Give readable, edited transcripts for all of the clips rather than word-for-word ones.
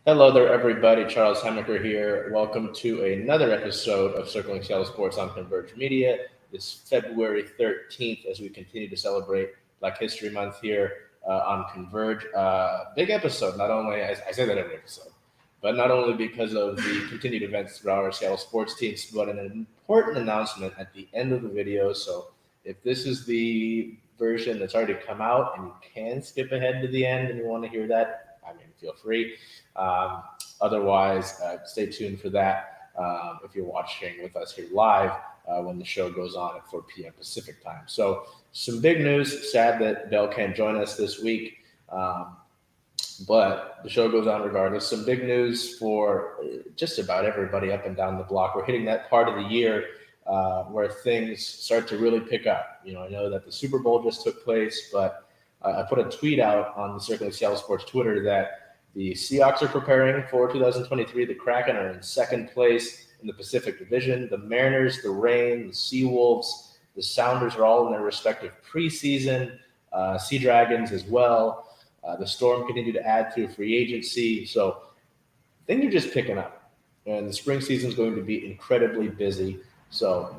Hello there, everybody. Charles Hemmicker here. Welcome to another episode of Circling Seattle Sports on Converge Media. This February 13th, as we continue to celebrate Black History Month here on Converge. Big episode. Not only I say that every episode, but not only because of the continued events throughout our Seattle sports teams, but an important announcement at the end of the video. So if this is the version that's already come out and you can skip ahead to the end and you want to hear that, feel free. Otherwise, stay tuned for that if you're watching with us here live when the show goes on at 4 p.m. Pacific time. So some big news. Sad that Bell can't join us this week, but the show goes on regardless. Some big news for just about everybody up and down the block. We're hitting that part of the year where things start to really pick up. I know that the Super Bowl just took place, but I put a tweet out on the Circling Seattle Sports Twitter that the Seahawks are preparing for 2023. The Kraken are in second place in the Pacific Division. The Mariners, the Reign, the Seawolves, the Sounders are all in their respective preseason. SeaDragons as well. The Storm continue to add through free agency. So things are just picking up. And the spring season is going to be incredibly busy. So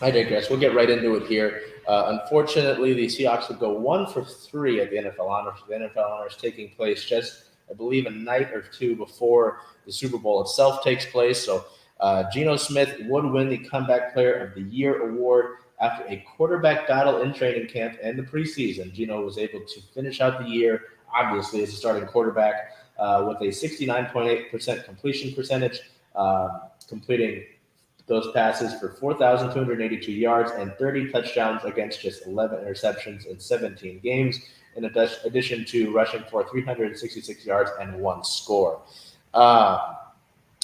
I digress. We'll get right into it here. Unfortunately, the Seahawks would go 1 for 3 at the NFL Honors. The NFL Honors taking place just, I believe, a night or two before the Super Bowl itself takes place. So Geno Smith would win the Comeback Player of the Year award after a quarterback battle in training camp and the preseason. Geno was able to finish out the year, obviously, as a starting quarterback with a 69.8% completion percentage, completing those passes for 4,282 yards and 30 touchdowns against just 11 interceptions in 17 games, in addition to rushing for 366 yards and 1 score.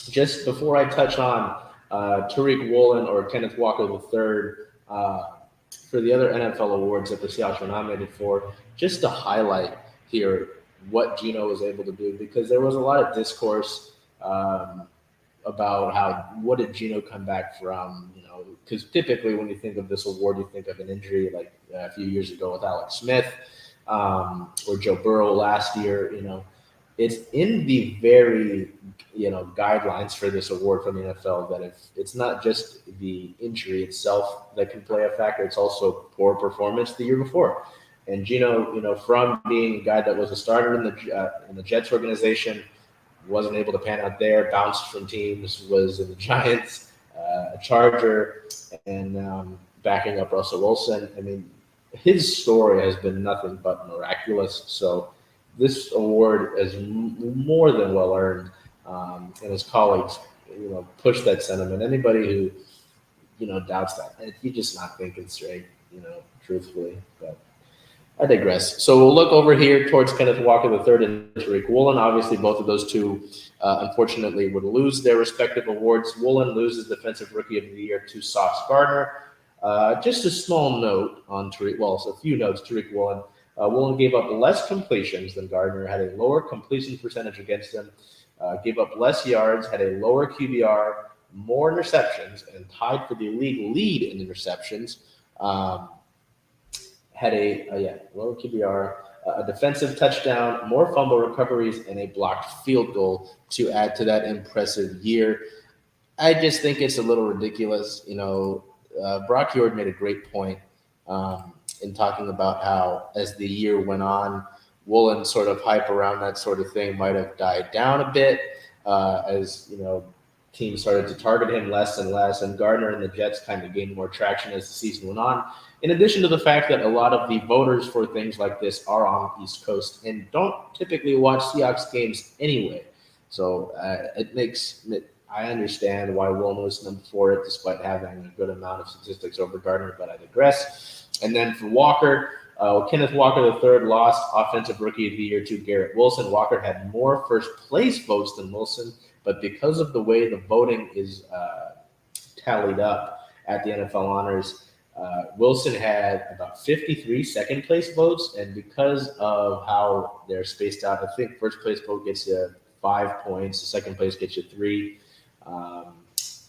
Just before I touch on Tariq Woolen or Kenneth Walker III for the other NFL awards that the Seahawks were nominated for, just to highlight here what Geno was able to do, because there was a lot of discourse about what did Geno come back from, because typically when you think of this award, you think of an injury like a few years ago with Alex Smith or Joe Burrow last year. It's in the very, guidelines for this award from the NFL that if it's not just the injury itself that can play a factor, it's also poor performance the year before. And Geno, from being a guy that was a starter in the Jets organization, wasn't able to pan out there, bounced from teams, was in the Giants, a Charger, and backing up Russell Wilson. His story has been nothing but miraculous. So this award is more than well earned, and his colleagues, push that sentiment. Anybody who, doubts that, you're just not thinking straight, truthfully. But I digress. So we'll look over here towards Kenneth Walker III and Tariq Woolen. Obviously, both of those two, unfortunately, would lose their respective awards. Woolen loses Defensive Rookie of the Year to Sauce Gardner. Just a small note on Tariq. A few notes. Tariq Woolen. Woolen gave up less completions than Gardner, had a lower completion percentage against him, gave up less yards, had a lower QBR, more interceptions, and tied for the league lead in interceptions. Had a lower QBR, a defensive touchdown, more fumble recoveries, and a blocked field goal to add to that impressive year. I just think it's a little ridiculous. Brock Huard made a great point in talking about how as the year went on, Woolen's sort of hype around that sort of thing might have died down a bit as, teams started to target him less and less, and Gardner and the Jets kind of gained more traction as the season went on. In addition to the fact that a lot of the voters for things like this are on the East Coast and don't typically watch Seahawks games anyway. So I understand why Woolen was number 4 despite having a good amount of statistics over Gardner, but I digress. And then for Walker, Kenneth Walker III lost Offensive Rookie of the Year to Garrett Wilson. Walker had more first place votes than Wilson, but because of the way the voting is tallied up at the NFL Honors, Wilson had about 53 second place votes, and because of how they're spaced out, I think first place vote gets you 5 points, the second place gets you 3,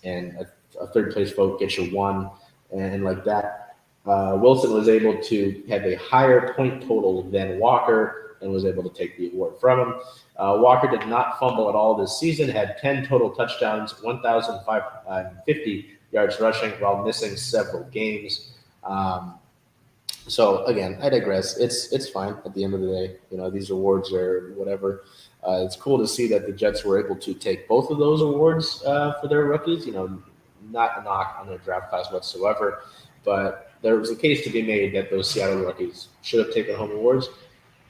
and a third place vote gets you 1, and like that. Wilson was able to have a higher point total than Walker and was able to take the award from him. Walker did not fumble at all this season, had 10 total touchdowns, 1,550 yards rushing while missing several games. So again, I digress. It's fine at the end of the day. These awards are whatever. It's cool to see that the Jets were able to take both of those awards for their rookies. Not a knock on their draft class whatsoever, but there was a case to be made that those Seattle rookies should have taken home awards.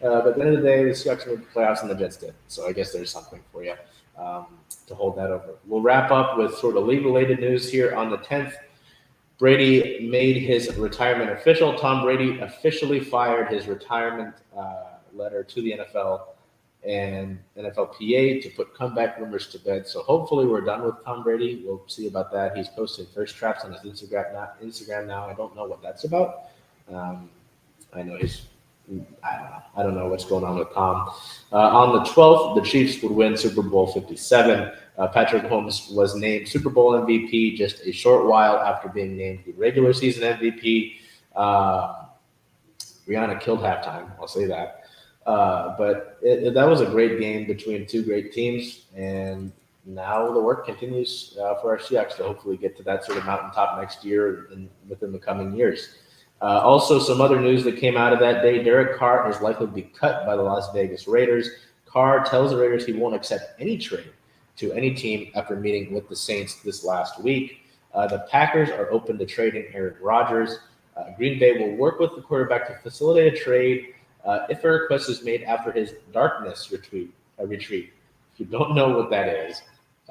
But at the end of the day, the Seahawks made the playoffs and the Jets did. So I guess there's something for you to hold that over. We'll wrap up with sort of league-related news here on the 10th. Brady made his retirement official. Tom Brady officially fired his retirement letter to the NFL and NFLPA to put comeback rumors to bed. So hopefully we're done with Tom Brady. We'll see about that. He's posting thirst traps on his Instagram now. I don't know what that's about. I don't know what's going on with Tom. On the 12th, the Chiefs would win Super Bowl 57. Patrick Mahomes was named Super Bowl MVP just a short while after being named the regular season MVP. Rihanna killed halftime, I'll say that. But that was a great game between two great teams, and now the work continues for our Seahawks to hopefully get to that sort of mountaintop next year and within the coming years. Also, some other news that came out of that day, Derek Carr is likely to be cut by the Las Vegas Raiders. Carr tells the Raiders he won't accept any trade to any team after meeting with the Saints this last week. The Packers are open to trading Aaron Rodgers. Green Bay will work with the quarterback to facilitate a trade if a request is made after his darkness retreat. If you don't know what that is,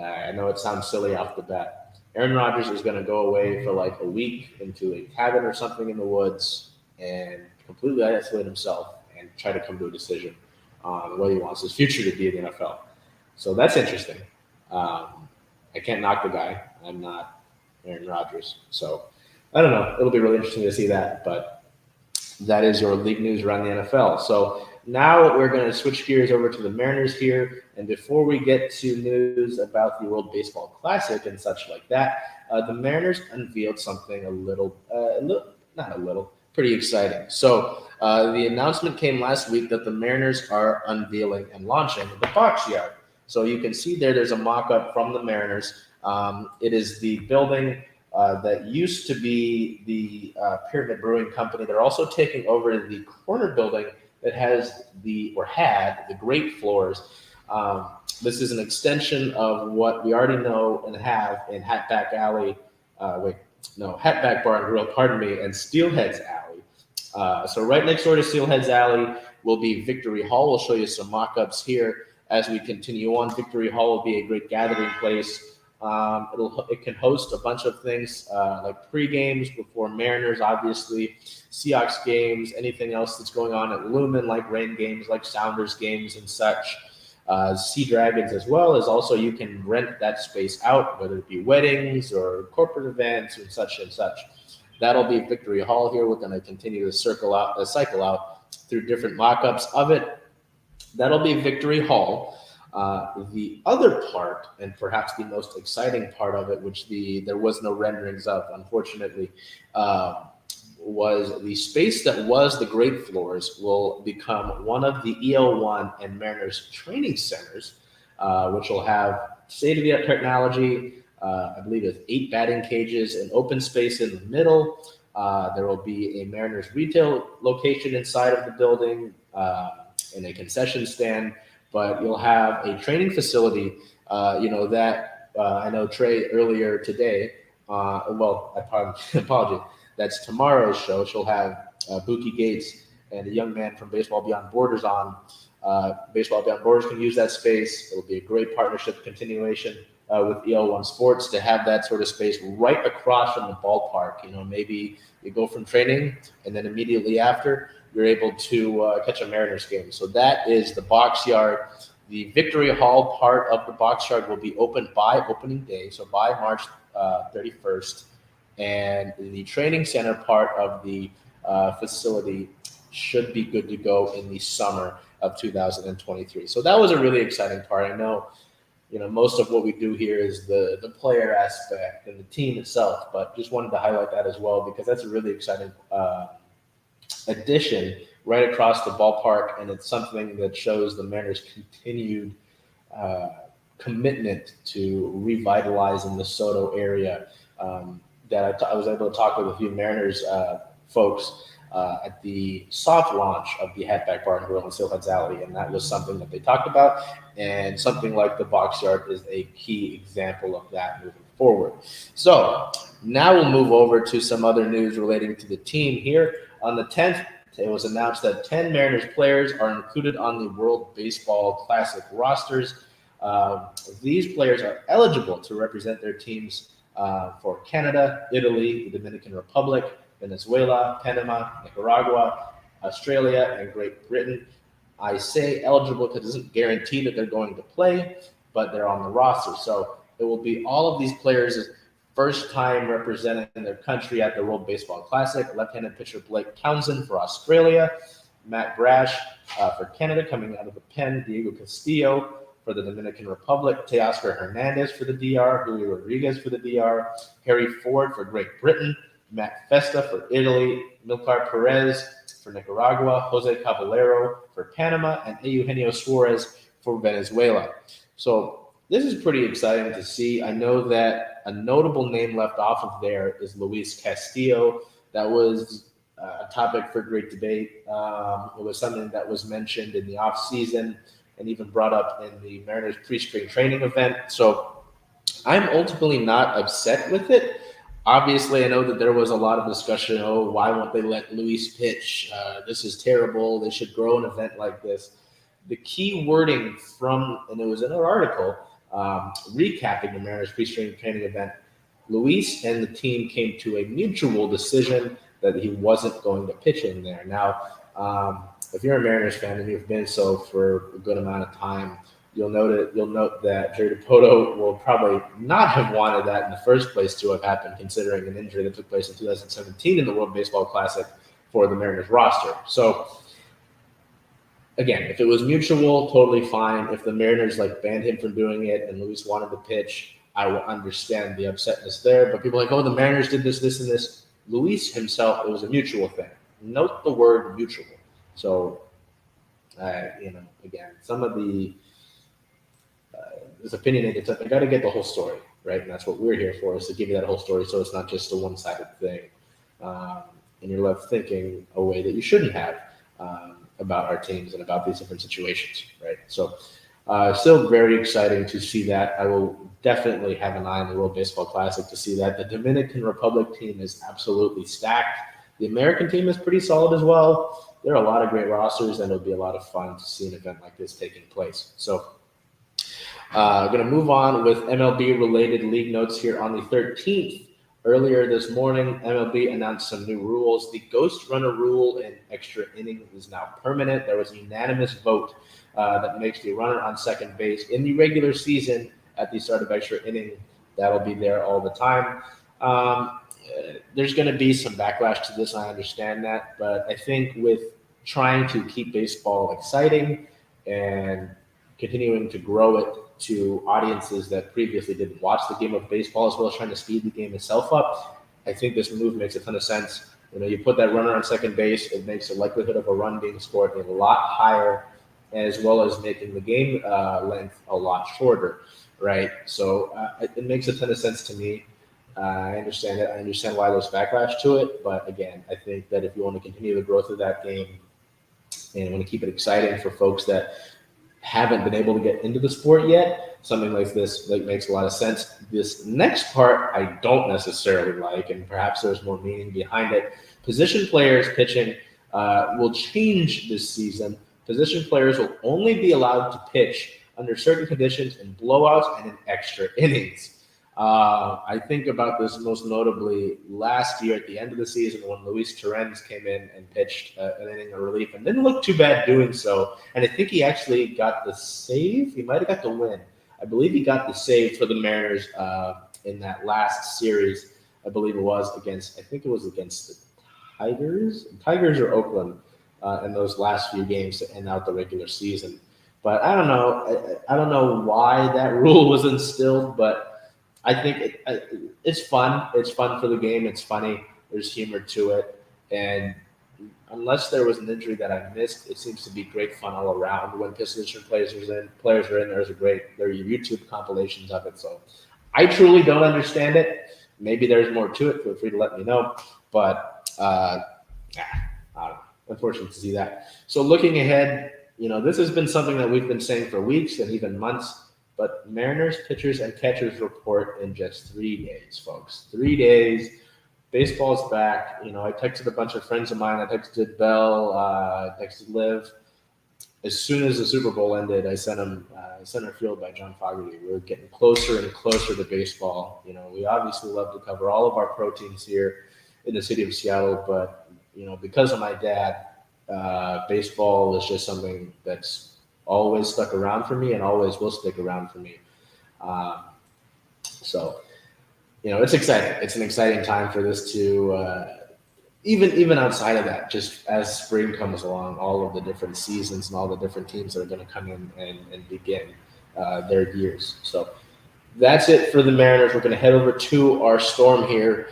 I know it sounds silly off the bat. Aaron Rodgers is going to go away for like a week into a cabin or something in the woods and completely isolate himself and try to come to a decision on whether he wants his future to be in the NFL. So that's interesting. I can't knock the guy. I'm not Aaron Rodgers. So I don't know. It'll be really interesting to see that. But that is your league news around the NFL. So now we're going to switch gears over to the Mariners here. And before we get to news about the World Baseball Classic and such like that, the Mariners unveiled something pretty exciting. So the announcement came last week that the Mariners are unveiling and launching the box yard. So you can see there's a mock-up from the Mariners. It is the building that used to be the Pyramid Brewing Company. They're also taking over the corner building that had the great floors. This is an extension of what we already know and have in Hatback Bar and Grill, and Steelhead's Alley. So right next door to Steelhead's Alley will be Victory Hall. We'll show you some mock-ups here as we continue on. Victory Hall will be a great gathering place. It can host a bunch of things like pre-games before Mariners, obviously, Seahawks games, anything else that's going on at Lumen, like rain games, like Sounders games and such. SeaDragons as well as also you can rent that space out, whether it be weddings or corporate events and such and such. That'll be Victory Hall here. We're going to continue to cycle out through different mock-ups of it. That'll be Victory Hall. The other part, and perhaps the most exciting part of it, which there was no renderings of, unfortunately, was the space that was the great floors will become one of the EL1 and Mariners training centers, which will have state-of-the-art technology. I believe it's 8 batting cages, an open space in the middle. There will be a Mariners retail location inside of the building and a concession stand. But you'll have a training facility, that I know Trey earlier today. Apologies. That's tomorrow's show. She'll have Buki Gates and a young man from Baseball Beyond Borders on. Baseball Beyond Borders can use that space. It'll be a great partnership continuation with EL1 Sports to have that sort of space right across from the ballpark. Maybe you go from training and then immediately after, you're able to catch a Mariners game. So that is the box yard. The Victory Hall part of the boxyard will be open by opening day, so by March 31st. And the training center part of the facility should be good to go in the summer of 2023. So that was a really exciting part. I know, most of what we do here is the player aspect and the team itself, but just wanted to highlight that as well because that's a really exciting addition right across the ballpark, and it's something that shows the Mariners' continued commitment to revitalizing the Soto area. That I was able to talk with a few Mariners folks at the soft launch of the Hatback Bar and Grill in Silhouette Alley, and that was something that they talked about, and something like the boxyard is a key example of that moving forward. So now we'll move over to some other news relating to the team here. On the 10th, it was announced that 10 Mariners players are included on the World Baseball Classic rosters. These players are eligible to represent their teams for Canada, Italy, the Dominican Republic, Venezuela, Panama, Nicaragua, Australia, and Great Britain. I say eligible because it doesn't guarantee that they're going to play, but they're on the roster. So it will be all of these players' first time representing their country at the World Baseball Classic. Left-handed pitcher Blake Townsend for Australia, Matt Brash for Canada coming out of the pen, Diego Castillo for the Dominican Republic, Teoscar Hernandez for the DR, Julio Rodriguez for the DR, Harry Ford for Great Britain, Matt Festa for Italy, Milcar Perez for Nicaragua, Jose Caballero for Panama, and Eugenio Suarez for Venezuela. So this is pretty exciting to see. I know that a notable name left off of there is Luis Castillo. That was a topic for great debate. It was something that was mentioned in the offseason and even brought up in the Mariners pre-spring training event. So I'm ultimately not upset with it. Obviously, I know that there was a lot of discussion, why won't they let Luis pitch? This is terrible. They should grow an event like this. The key wording and it was in an article, recapping the Mariners pre-spring training event, Luis and the team came to a mutual decision that he wasn't going to pitch in there. Now, if you're a Mariners fan and you've been so for a good amount of time, you'll note that Jerry Dipoto will probably not have wanted that in the first place to have happened, considering an injury that took place in 2017 in the World Baseball Classic for the Mariners roster. So, again, if it was mutual, totally fine. If the Mariners banned him from doing it and Luis wanted to pitch, I will understand the upsetness there. But people are like, the Mariners did this, this, and this. Luis himself, it was a mutual thing. Note the word mutual. So, again, some of this opinionated stuff, I got to get the whole story, right? And that's what we're here for, is to give you that whole story, so it's not just a one-sided thing. And you're left thinking a way that you shouldn't have about our teams and about these different situations, right? So still very exciting to see that. I will definitely have an eye on the World Baseball Classic to see that. The Dominican Republic team is absolutely stacked. The American team is pretty solid as well. There are a lot of great rosters, and it'll be a lot of fun to see an event like this taking place. So going to move on with MLB-related league notes here on the 13th. Earlier this morning, MLB announced some new rules. The ghost runner rule in extra innings is now permanent. There was a unanimous vote that makes the runner on second base in the regular season at the start of extra inning. That'll be there all the time. There's going to be some backlash to this. I understand that. But I think with trying to keep baseball exciting and continuing to grow it to audiences that previously didn't watch the game of baseball, as well as trying to speed the game itself up, I think this move makes a ton of sense. You put that runner on second base, it makes the likelihood of a run being scored a lot higher, as well as making the game length a lot shorter, right? So it makes a ton of sense to me. I understand it. I understand why there's backlash to it, but again, I think that if you want to continue the growth of that game and want to keep it exciting for folks that haven't been able to get into the sport yet, something like this makes a lot of sense. This next part I don't necessarily like, and perhaps there's more meaning behind it. Position players pitching will change this season. Position players will only be allowed to pitch under certain conditions in blowouts and in extra innings. I think about this most notably last year at the end of the season when Luis Torrens came in and pitched an inning of relief and didn't look too bad doing so. And I think he actually got the save. He might have got the win. I believe he got the save for the Mariners in that last series. I believe it was against, I think it was against the Tigers or Oakland in those last few games to end out the regular season. But I don't know. I don't know why that rule was instilled, but I think it's fun. It's fun for the game. It's funny. There's humor to it. And unless there was an injury that I missed, it seems to be great fun all around. When position players are in, there are YouTube compilations of it. So I truly don't understand it. Maybe there's more to it. Feel free to let me know. But I don't know. Unfortunate to see that. So looking ahead, this has been something that we've been saying for weeks and even months. But Mariners pitchers and catchers report in just 3 days, folks. 3 days. Baseball's back. I texted a bunch of friends of mine. I texted Bell. I texted Liv. As soon as the Super Bowl ended, I sent him Center Field by John Fogerty. We're getting closer and closer to baseball. We obviously love to cover all of our pro teams here in the city of Seattle, but because of my dad, baseball is just something that's always stuck around for me and always will stick around for me. So it's exciting. It's an exciting time for this to even outside of that, just as spring comes along, all of the different seasons and all the different teams that are going to come in and begin their years. So that's it for the Mariners. We're going to head over to our Storm here,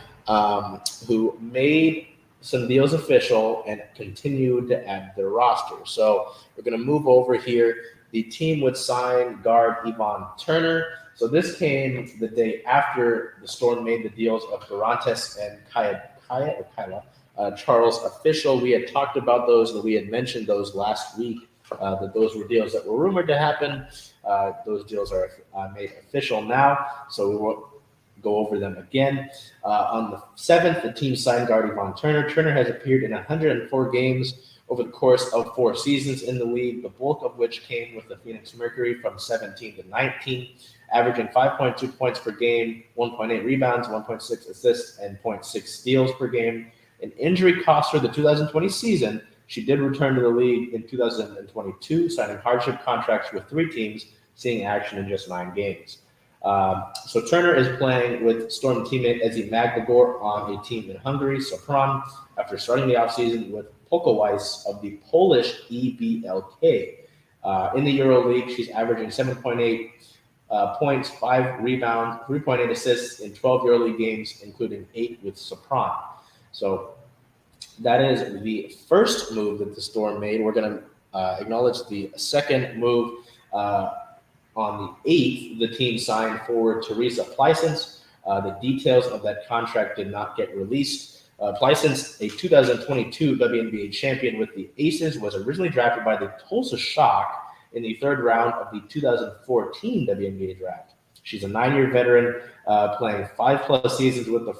who made some deals official and continued to add their roster. So we're going to move over here. The team would sign guard Ivan Turner. So this came the day after the Storm made the deals of Garantes and Kyla Charles official. We had talked about those and we had mentioned those last week, that those were deals that were rumored to happen. Those deals are made official now, so we won't go over them again. On the 7th, the team signed guard Ivan Turner. Turner has appeared in 104 games over the course of 4 seasons in the league, the bulk of which came with the Phoenix Mercury from 17 to 19, averaging 5.2 points per game, 1.8 rebounds, 1.6 assists, and 0.6 steals per game. An injury cost her the 2020 season. She did return to the league in 2022, signing hardship contracts with 3 teams, seeing action in just 9 games. So Turner is playing with Storm teammate Ezi Magbagor on a team in Hungary, Sopron, after starting the offseason with Polkowicz of the Polish EBLK. In the EuroLeague, she's averaging 7.8 points, 5 rebounds, 3.8 assists in 12 EuroLeague games, including 8 with Sopron. So that is the first move that the Storm made. We're going to acknowledge the second move. On the 8th, the team signed forward Teresa Pleisance. The details of that contract did not get released. Pleisance, a 2022 WNBA champion with the Aces, was originally drafted by the Tulsa Shock in the 3rd round of the 2014 WNBA draft. She's a 9-year veteran, playing 5+ seasons with the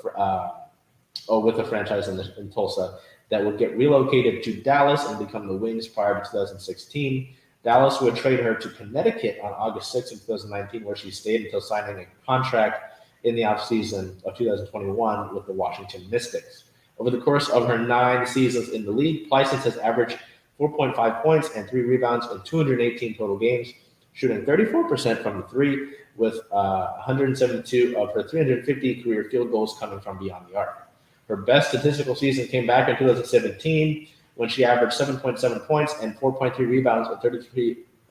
franchise in Tulsa, that would get relocated to Dallas and become the Wings prior to 2016. Dallas would trade her to Connecticut on August 6th of 2019, where she stayed until signing a contract in the offseason of 2021 with the Washington Mystics. Over the course of her 9 seasons in the league, Pleisance has averaged 4.5 points and 3 rebounds in 218 total games, shooting 34% from the 3, with 172 of her 350 career field goals coming from beyond the arc. Her best statistical season came back in 2017, when she averaged 7.7 points and 4.3 rebounds in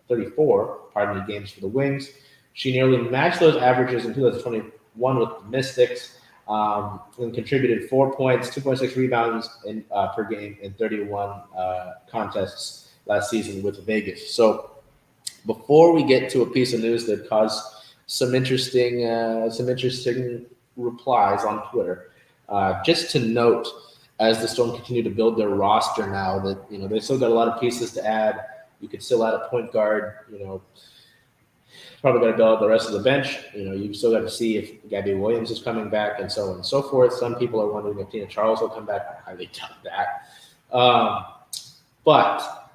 34 games for the Wings. She nearly matched those averages in 2021 with the Mystics, and contributed 4 points, 2.6 rebounds per game in 31 contests last season with Vegas. So before we get to a piece of news that caused some interesting replies on Twitter, just to note, as the Storm continue to build their roster now, that they still got a lot of pieces to add. You could still add a point guard. Probably got to build out the rest of the bench. You still got to see if Gabby Williams is coming back, and so on and so forth. Some people are wondering if Tina Charles will come back. I highly doubt that. But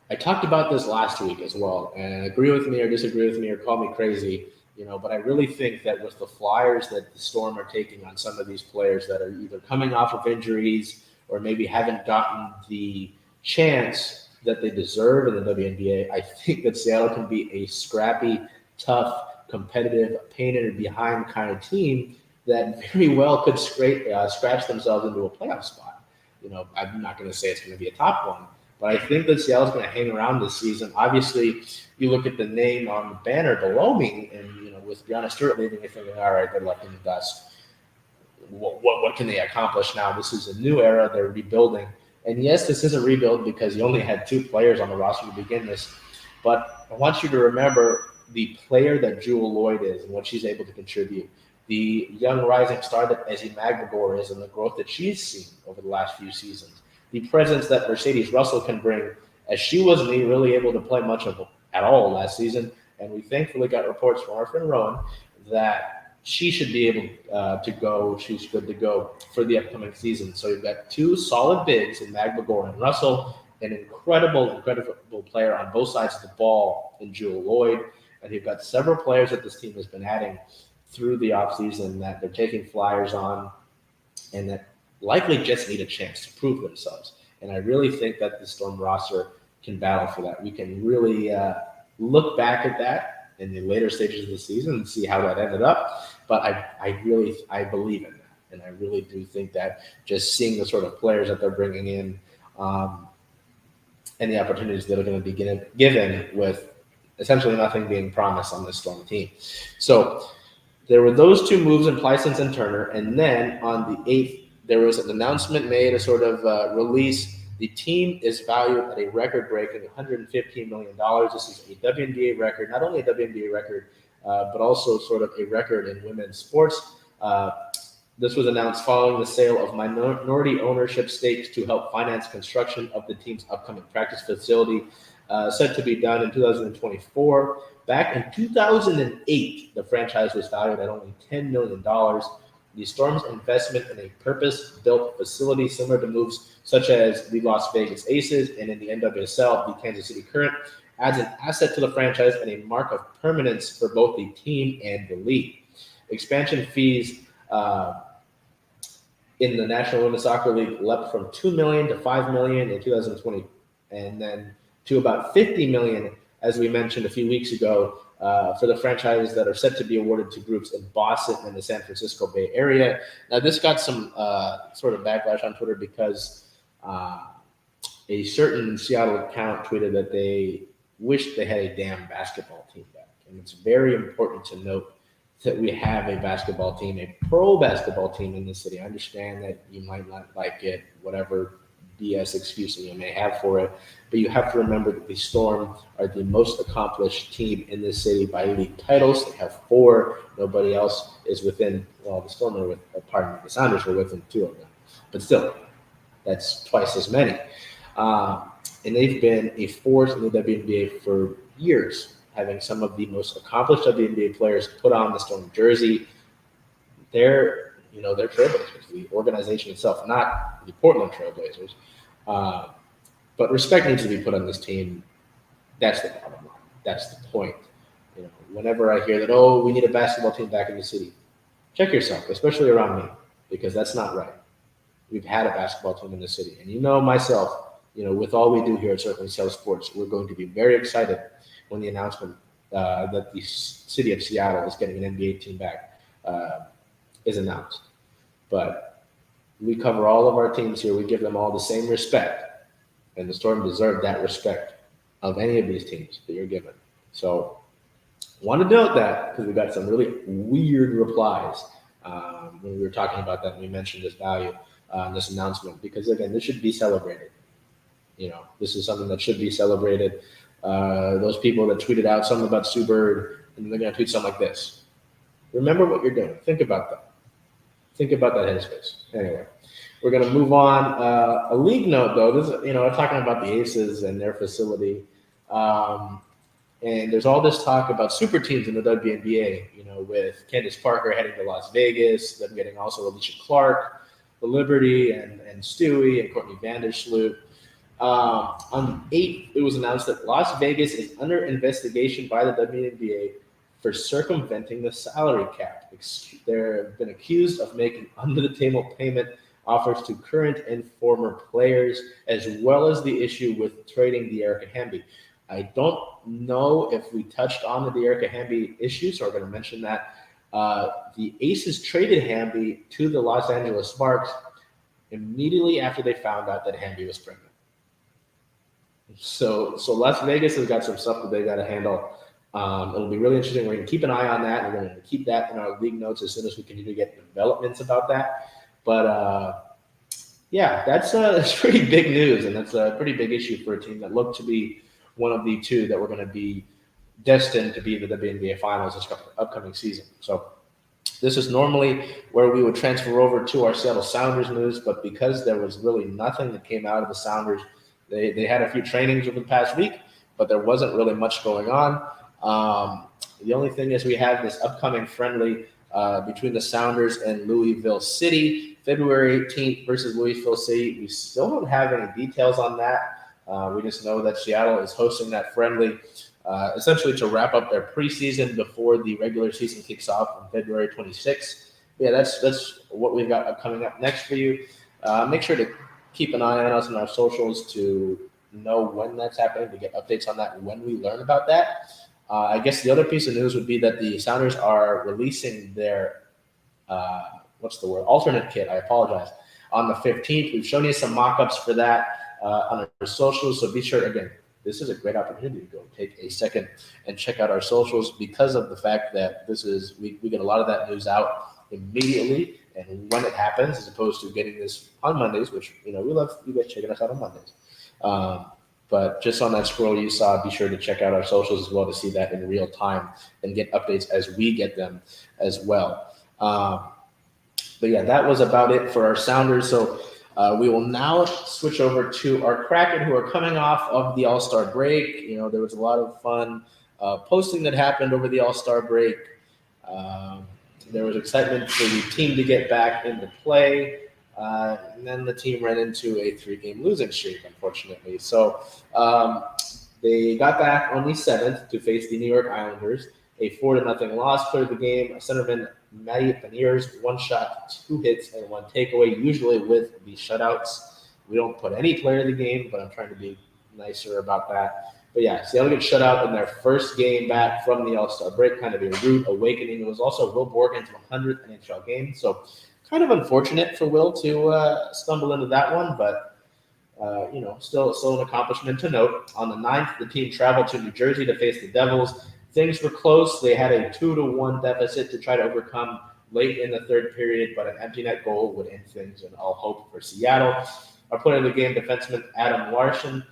I talked about this last week as well, and agree with me or disagree with me or call me crazy. But I really think that with the flyers that the Storm are taking on some of these players that are either coming off of injuries or maybe haven't gotten the chance that they deserve in the WNBA, I think that Seattle can be a scrappy, tough, competitive, pain in the behind kind of team that very well could scratch themselves into a playoff spot. I'm not going to say it's going to be a top one, but I think that Seattle's going to hang around this season. Obviously, you look at the name on the banner below me, and with Brianna Stewart leaving, you're thinking, all right, they're left in the dust. What can they accomplish now? This is a new era. They're rebuilding. And yes, this is a rebuild because you only had 2 players on the roster to begin this. But I want you to remember the player that Jewell Loyd is and what she's able to contribute. The young rising star that Ezzie Magbegor is and the growth that she's seen over the last few seasons. The presence that Mercedes Russell can bring, as she wasn't really able to play much of at all last season. And we thankfully got reports from our friend Rowan that she should be able to go. She's good to go for the upcoming season. So you've got 2 solid bigs in Magbegor and Russell, an incredible player on both sides of the ball in Jewell Loyd. And you've got several players that this team has been adding through the offseason that they're taking flyers on and that likely just need a chance to prove themselves. And I really think that the Storm roster can battle for that. We can really look back at that in the later stages of the season and see how that ended up. But I believe in that. And I really do think that just seeing the sort of players that they're bringing in and the opportunities that are going to be given with essentially nothing being promised on this Storm team. So there were those 2 moves in Plicens and Turner. And then on the 8th, there was an announcement made, a sort of release. The team is valued at a record-breaking $115 million. This is a WNBA record, not only a WNBA record, but also sort of a record in women's sports. This was announced following the sale of minority ownership stakes to help finance construction of the team's upcoming practice facility, set to be done in 2024. Back in 2008, the franchise was valued at only $10 million. The Storm's investment in a purpose-built facility similar to moves such as the Las Vegas Aces and in the NWSL, the Kansas City Current, adds an asset to the franchise and a mark of permanence for both the team and the league. Expansion fees in the National Women's Soccer League leapt from $2 million to $5 million in 2020, and then to about $50 million, as we mentioned a few weeks ago, for the franchises that are set to be awarded to groups in Boston and the San Francisco Bay Area. Now, this got some sort of backlash on Twitter because a certain Seattle account tweeted that they wished they had a damn basketball team back. And it's very important to note that we have a basketball team, a pro basketball team in the city. I understand that you might not like it, whatever BS excuse you may have for it, but you have to remember that the Storm are the most accomplished team in this city by league titles. They have 4. Nobody else is within, well, the Storm are the Sounders are within 2 of them. But still, that's twice as many. And they've been a force in the WNBA for years, having some of the most accomplished WNBA players put on the Storm jersey. They're trailblazers, the organization itself, not the Portland Trailblazers. But respect needs to be put on this team. That's the bottom line. That's the point. Whenever I hear that, we need a basketball team back in the city, check yourself, especially around me, because that's not right. We've had a basketball team in the city. And myself, with all we do here at Certainly Sell Sports, we're going to be very excited when the announcement that the city of Seattle is getting an NBA team back is announced. But we cover all of our teams here. We give them all the same respect. And the Storm deserve that respect of any of these teams that you're given. So want to note that because we got some really weird replies when we were talking about that. And we mentioned this value, this announcement, because again, this should be celebrated. This is something that should be celebrated. Those people that tweeted out something about Sue Bird, and they're going to tweet something like this. Remember what you're doing. Think about that. Think about that headspace. Anyway, we're going to move on. A league note, though, this is, we're talking about the Aces and their facility. And there's all this talk about super teams in the WNBA, with Candace Parker heading to Las Vegas, then getting also Alicia Clark, the Liberty, and Stewie, and Courtney Vandersloot. On the 8th, it was announced that Las Vegas is under investigation by the WNBA for circumventing the salary cap. They've been accused of making under-the-table payment offers to current and former players, as well as the issue with trading De'Erica Hamby. I don't know if we touched on the De'Erica Hamby issue, so we're going to mention that. The Aces traded Hamby to the Los Angeles Sparks immediately after they found out that Hamby was pregnant. So Las Vegas has got some stuff that they got to handle. It'll be really interesting. We're going to keep an eye on that. We're going to keep that in our league notes as soon as we continue to get developments about that. But yeah, that's pretty big news, and that's a pretty big issue for a team that looked to be one of the two that were going to be destined to be the WNBA Finals this upcoming season. So this is normally where we would transfer over to our Seattle Sounders news, but because there was really nothing that came out of the Sounders, they had a few trainings over the past week, but there wasn't really much going on. The only thing is we have this upcoming friendly between the Sounders and Louisville City, February 18th versus Louisville City. We still don't have any details on that. We just know that Seattle is hosting that friendly essentially to wrap up their preseason before the regular season kicks off on February 26th. Yeah, that's what we've got coming up next for you. Make sure to keep an eye on us on our socials to know when that's happening, to get updates on that when we learn about that. I guess the other piece of news would be that the Sounders are releasing their alternate kit. I apologize. On the 15th, we've shown you some mock-ups for that on our socials. So be sure, again, this is a great opportunity to go take a second and check out our socials because of the fact that we get a lot of that news out immediately and when it happens, as opposed to getting this on Mondays, which we love you guys checking us out on Mondays. But just on that scroll you saw, be sure to check out our socials as well to see that in real time and get updates as we get them as well. But yeah, that was about it for our Sounders. So we will now switch over to our Kraken, who are coming off of the All-Star break. There was a lot of fun posting that happened over the All-Star break. There was excitement for the team to get back into play. And then the team ran into a 3-game losing streak, unfortunately. So they got back on the 7th to face the New York Islanders. A 4-0 loss cleared the game. Centerman Maddie Beniers, 1 shot, 2 hits, and 1 takeaway, usually with the shutouts. We don't put any player in the game, but I'm trying to be nicer about that. But yeah, Seattle gets shut out in their first game back from the All-Star break, kind of a rude awakening. It was also Will Borgen's 100th NHL game, so kind of unfortunate for Will to stumble into that one, but still an accomplishment to note. On the 9th, the team traveled to New Jersey to face the Devils. Things were close. They had a 2-1 deficit to try to overcome late in the third period, but an empty net goal would end things and all hope for Seattle. Our player of the game, defenseman Adam Larsson.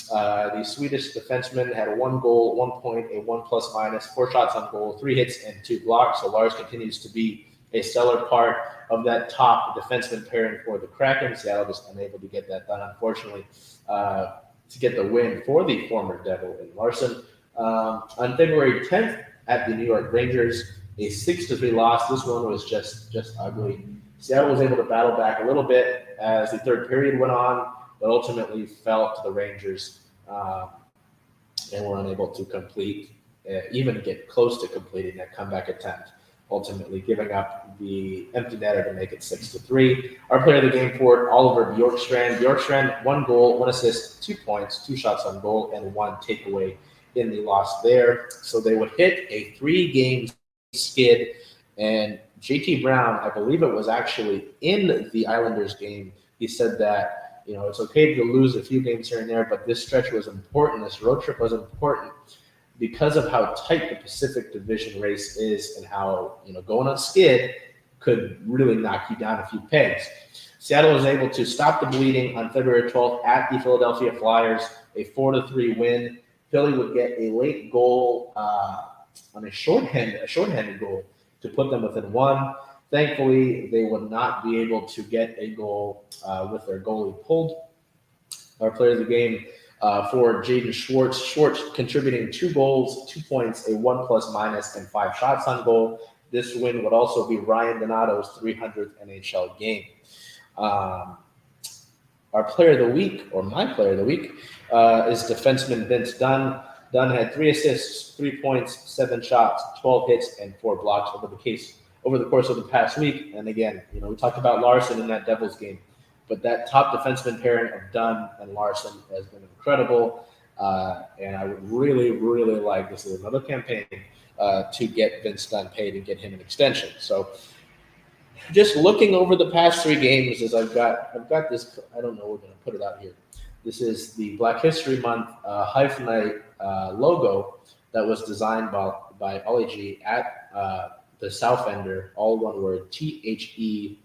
The Swedish defenseman had 1 goal, 1 point, a 1+-, 4 shots on goal, 3 hits, and 2 blocks. So Lars continues to be a stellar part of that top defenseman pairing for the Kraken. Seattle just unable to get that done, unfortunately, to get the win for the former Devil in Larson. On February 10th at the New York Rangers, a 6-3 loss. This one was just ugly. Seattle was able to battle back a little bit as the third period went on, but ultimately fell to the Rangers and were unable to complete, even get close to completing that comeback attempt, ultimately giving up the empty netter to make it 6-3. Our player of the game for Oliver Bjorkstrand. Bjorkstrand, 1 goal, 1 assist, 2 points, 2 shots on goal, and 1 takeaway in the loss there. So they would hit a 3-game skid, and JT Brown, I believe it was actually in the Islanders game, he said that, it's okay to lose a few games here and there, but this stretch was important. This road trip was important because of how tight the Pacific Division race is and how, going on skid could really knock you down a few pegs. Seattle was able to stop the bleeding on February 12th at the Philadelphia Flyers, a 4-3 win. Philly would get a late goal on a shorthanded goal to put them within 1. Thankfully, they would not be able to get a goal with their goalie pulled. Our player of the game for Jaden Schwartz. Schwartz contributing 2 goals, 2 points, a 1+-, and 5 shots on goal. This win would also be Ryan Donato's 300th NHL game. Our player of the week, or my player of the week, is defenseman Vince Dunn. Dunn had 3 assists, 3 points, 7 shots, 12 hits, and 4 blocks over the course of the past week. And again, we talked about Larson in that Devils game, but that top defenseman pairing of Dunn and Larson has been incredible. And I would really, really like, this is another campaign, to get Vince Dunn paid and get him an extension. So just looking over the past 3 games, as I've got this, I don't know, we're going to put it out here. This is the Black History Month Hyphenite logo that was designed by Ollie G at the South Ender, all one word, TheSoufender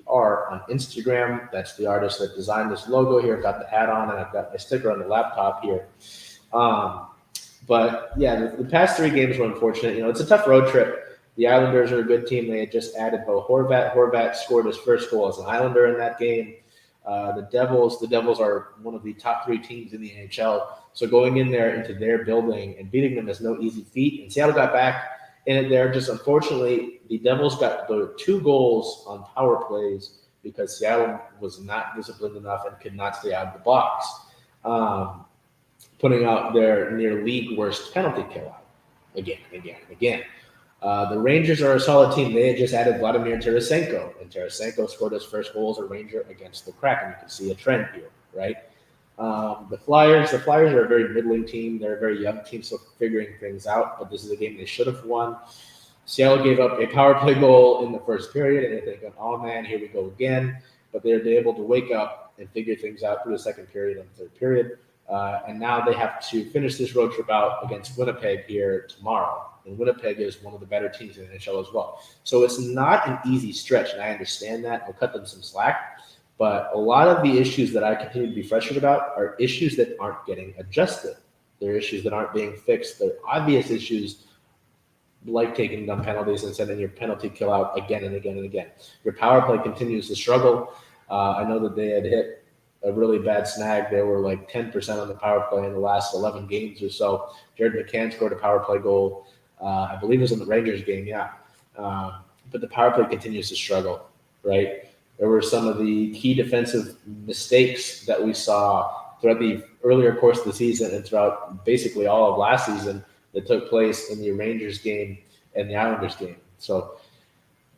on Instagram. That's the artist that designed this logo here. I've got the hat on, and I've got my sticker on the laptop here. But yeah, the past 3 games were unfortunate. It's a tough road trip. The Islanders are a good team. They had just added Bo Horvat. Horvat scored his first goal as an Islander in that game. The Devils are one of the top 3 teams in the NHL. So going in there into their building and beating them is no easy feat. And Seattle got back in it there. Just unfortunately, the Devils got the 2 goals on power plays because Seattle was not disciplined enough and could not stay out of the box, putting out their near league worst penalty kill out again and again and again. The Rangers are a solid team. They had just added Vladimir Tarasenko, and Tarasenko scored his first goal as a Ranger against the Kraken. You can see a trend here, right? The Flyers are a very middling team. They're a very young team, still figuring things out, but this is a game they should have won. Seattle gave up a power play goal in the first period, and they're thinking, oh man, here we go again. But they're able to wake up and figure things out through the second period and the third period. And now they have to finish this road trip out against Winnipeg here tomorrow. And Winnipeg is one of the better teams in the NHL as well. So it's not an easy stretch, and I understand that. I'll cut them some slack. But a lot of the issues that I continue to be frustrated about are issues that aren't getting adjusted. They're issues that aren't being fixed. They're obvious issues like taking dumb penalties and sending your penalty kill out again and again and again. Your power play continues to struggle. I know that they had hit a really bad snag. They were like 10% on the power play in the last 11 games or so. Jared McCann scored a power play goal. I believe it was in the Rangers game, yeah. But the power play continues to struggle, right? There were some of the key defensive mistakes that we saw throughout the earlier course of the season and throughout basically all of last season that took place in the Rangers game and the Islanders game. So,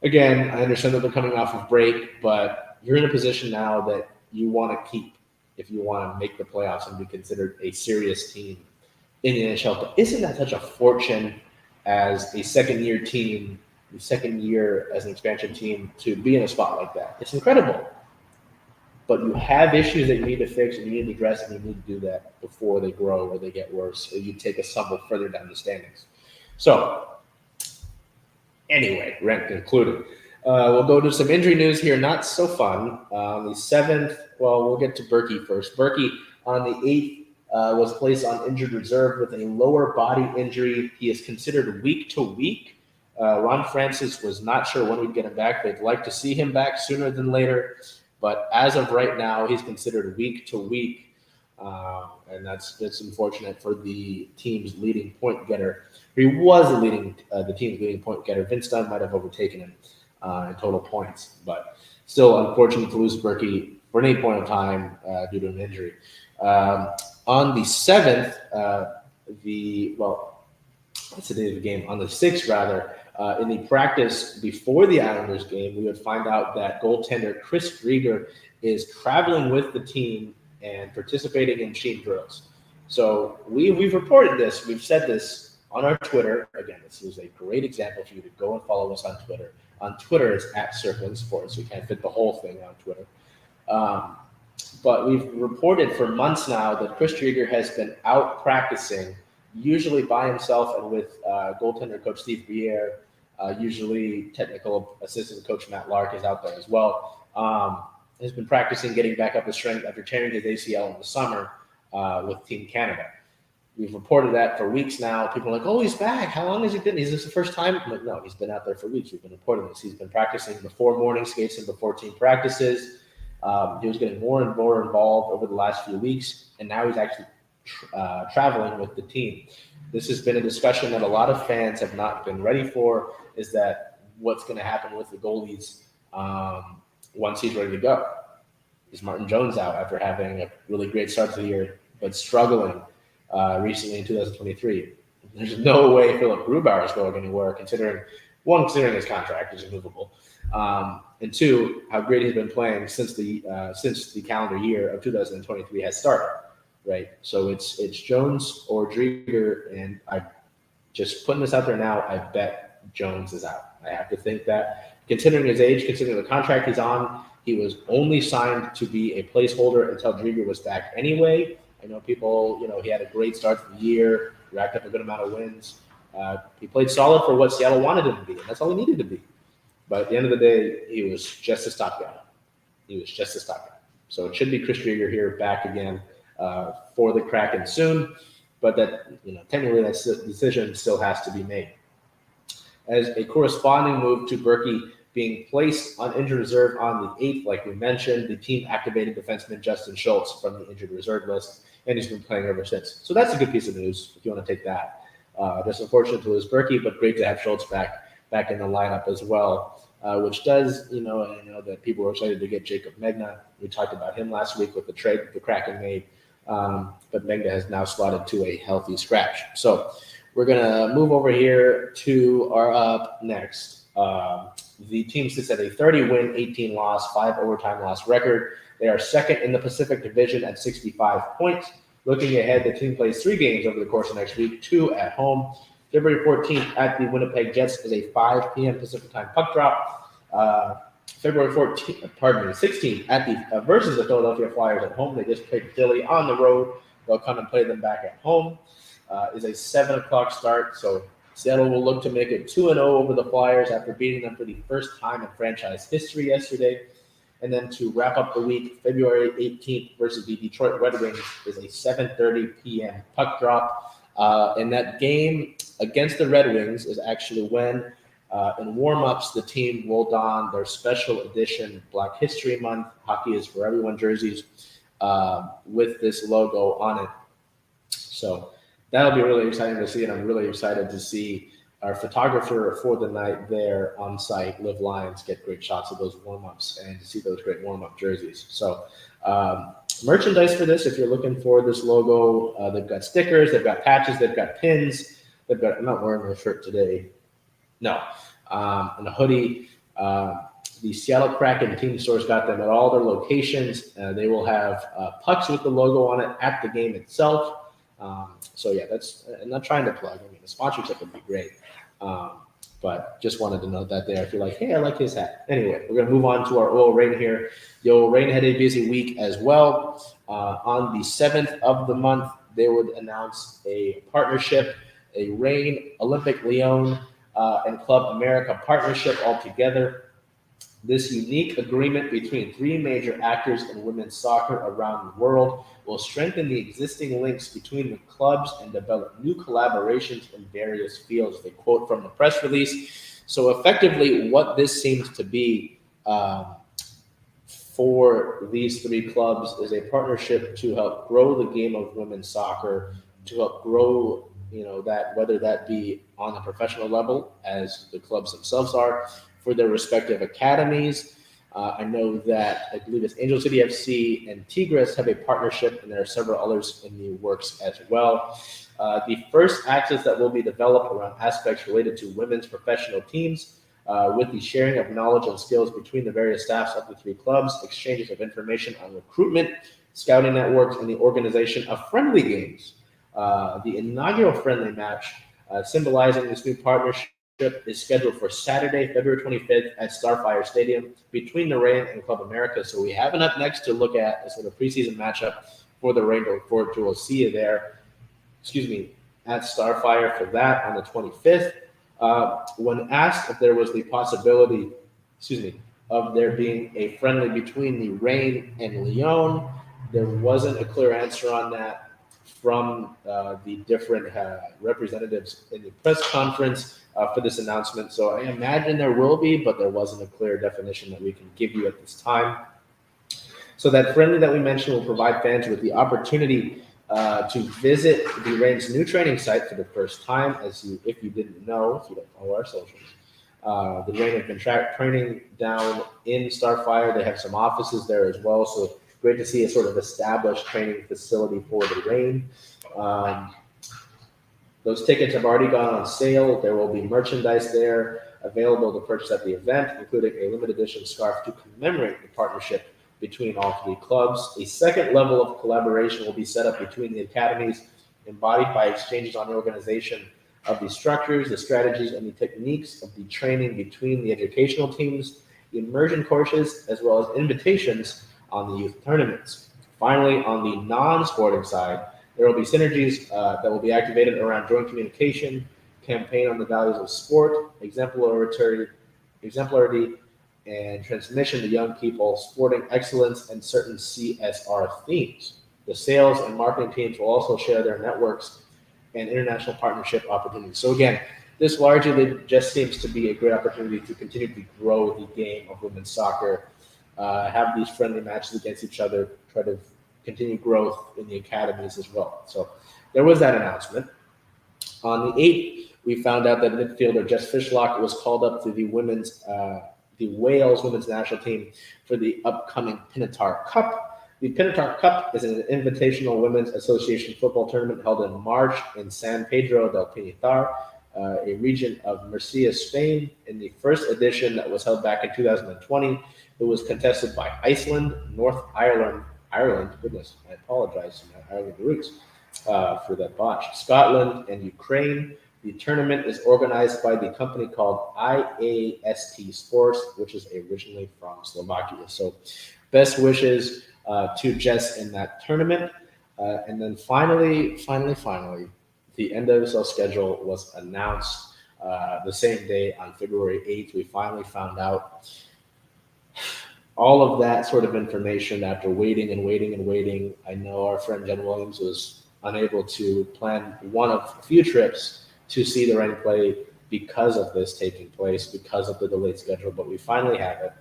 again, I understand that they're coming off of break, but you're in a position now that you want to keep if you want to make the playoffs and be considered a serious team in the NHL. But isn't that such a fortune as a second-year team, the second year as an expansion team, to be in a spot like that? It's incredible. But you have issues that you need to fix and you need to address, and you need to do that before they grow or they get worse, or you take a stumble further down the standings. So, anyway, rent concluded. We'll go to some injury news here. Not so fun. The 7th, well, we'll get to Berkey first. Berkey on the 8th was placed on injured reserve with a lower body injury. He is considered week to week. Ron Francis was not sure when we'd get him back. They'd like to see him back sooner than later. But as of right now, he's considered week to week. And that's unfortunate for the team's leading point getter. He was the team's leading point getter. Vince Dunn might have overtaken him in total points. But still unfortunate to lose Berkey for any point of time due to an injury. On the 7th, what's the date of the game? On the 6th, rather, in the practice before the Islanders game, we would find out that goaltender Chris Drieger is traveling with the team and participating in team drills. So we've reported this. We've said this on our Twitter. Again, this is a great example for you to go and follow us on Twitter. On Twitter, it's @CirclingSports. We can't fit the whole thing on Twitter. But we've reported for months now that Chris Drieger has been out practicing, usually by himself and with goaltender coach Steve Briere. Usually technical assistant coach Matt Lark is out there as well. Has been practicing getting back up to strength after tearing his ACL in the summer with Team Canada. We've reported that for weeks now. People are like, oh, he's back. How long has he been? Is this the first time? I'm like, no, he's been out there for weeks. We've been reporting this. He's been practicing before morning skates and before team practices. He was getting more and more involved over the last few weeks, and now he's actually traveling with the team. This has been a discussion that a lot of fans have not been ready for, is that what's going to happen with the goalies once he's ready to go? Is Martin Jones out after having a really great start to the year but struggling recently in 2023. There's no way Philip Grubauer is going anywhere, considering his contract is immovable, and two, how great he's been playing since the calendar year of 2023 has started. Right, so it's Jones or Drieger, and I just putting this out there now. I bet Jones is out. I have to think that, considering his age, considering the contract he's on, he was only signed to be a placeholder until Drieger was back anyway. I know people, he had a great start to the year, racked up a good amount of wins. He played solid for what Seattle wanted him to be, and that's all he needed to be. But at the end of the day, he was just a stopgap. So it should be Chris Drieger here back again for the Kraken soon. But that, technically that decision still has to be made. As a corresponding move to Berkey being placed on injured reserve on the 8th, like we mentioned, the team activated defenseman Justin Schultz from the injured reserve list, and he's been playing ever since. So that's a good piece of news if you want to take that. Just unfortunate to lose Berkey, but great to have Schultz back in the lineup as well, which does, and I know that people were excited to get Jacob Megna. We talked about him last week with the trade that the Kraken made, but Megna has now slotted to a healthy scratch. So we're going to move over here to our up next. The team sits at a 30-win, 18-loss, 5 overtime loss record. They are second in the Pacific Division at 65 points. Looking ahead, the team plays 3 games over the course of next week, 2 at home. February 14th at the Winnipeg Jets is a 5 p.m. Pacific time puck drop. February 16th at the versus the Philadelphia Flyers at home. They just played Philly on the road. They'll come and play them back at home. Is a 7 o'clock start. So Seattle will look to make it 2-0 over the Flyers after beating them for the first time in franchise history yesterday. And then to wrap up the week, February 18th versus the Detroit Red Wings is a 7:30 p.m. puck drop. And that game against the Red Wings is actually when, in warm-ups, the team will don their special edition Black History Month Hockey is for Everyone jerseys with this logo on it. So that'll be really exciting to see, and I'm really excited to see our photographer for the night there on site, Liv Lyons, get great shots of those warm-ups and to see those great warm-up jerseys. So merchandise for this, if you're looking for this logo, they've got stickers, they've got patches, they've got pins, I'm not wearing my shirt today. No. And a hoodie. The Seattle Kraken team stores got them at all their locations. They will have pucks with the logo on it at the game itself. So yeah, I'm not trying to plug. I mean, the sponsorship would be great. But just wanted to note that there. If you're like, hey, I like his hat. Anyway, we're going to move on to our Oil Rain here. The Oil Rain had a busy week as well. On the 7th of the month, they would announce a partnership, a Rain Olympic Lyon and Club America partnership altogether. This unique agreement between 3 major actors in women's soccer around the world will strengthen the existing links between the clubs and develop new collaborations in various fields. They quote from the press release. So effectively, what this seems to be for these 3 clubs is a partnership to help grow the game of women's soccer, to help grow, that whether that be on the professional level, as the clubs themselves are, for their respective academies. I know that I believe it's Angel City FC and Tigres have a partnership, and there are several others in the works as well. The first axis that will be developed around aspects related to women's professional teams, with the sharing of knowledge and skills between the various staffs of the 3 clubs, exchanges of information on recruitment, scouting networks, and the organization of friendly games. The inaugural friendly match, symbolizing this new partnership, is scheduled for Saturday, February 25th at Starfire Stadium between the Rain and Club America. So we have it up next to look at as sort of preseason matchup for the Rain to look forward to. We'll see you there, at Starfire for that on the 25th. When asked if there was the possibility, of there being a friendly between the Rain and Lyon, there wasn't a clear answer on that from the different representatives in the press conference for this announcement. So I imagine there will be, but there wasn't a clear definition that we can give you at this time. So that friendly that we mentioned will provide fans with the opportunity to visit the Rain's new training site for the first time. If you didn't know, if you don't follow our socials, the Rain have been training down in Starfire. They have some offices there as well. So great to see a sort of established training facility for the Reign. Those tickets have already gone on sale. There will be merchandise there available to purchase at the event, including a limited edition scarf to commemorate the partnership between all three clubs. A second level of collaboration will be set up between the academies, embodied by exchanges on the organization of the structures, the strategies, and the techniques of the training between the educational teams, the immersion courses, as well as invitations on the youth tournaments. Finally, on the non-sporting side, there will be synergies that will be activated around joint communication, campaign on the values of sport, exemplarity, and transmission to young people, sporting excellence, and certain CSR themes. The sales and marketing teams will also share their networks and international partnership opportunities. So again, this largely just seems to be a great opportunity to continue to grow the game of women's soccer, have these friendly matches against each other, try to continue growth in the academies as well. So there was that announcement. On the 8th, we found out that midfielder Jess Fishlock was called up to the Wales women's national team for the upcoming Pinatar Cup. The Pinatar Cup is an invitational women's association football tournament held in March in San Pedro del Pinatar, a region of Murcia, Spain. In the first edition that was held back in 2020, it was contested by Iceland, North Ireland, goodness, I apologize to my Ireland roots for that botch, Scotland, and Ukraine. The tournament is organized by the company called IAST Sports, which is originally from Slovakia. So best wishes to Jess in that tournament. And then finally, the NWSL schedule was announced the same day on February 8th. We finally found out all of that sort of information after waiting. I know our friend Jen Williams was unable to plan one of a few trips to see the Reign play because of this taking place, because of the delayed schedule, but we finally have it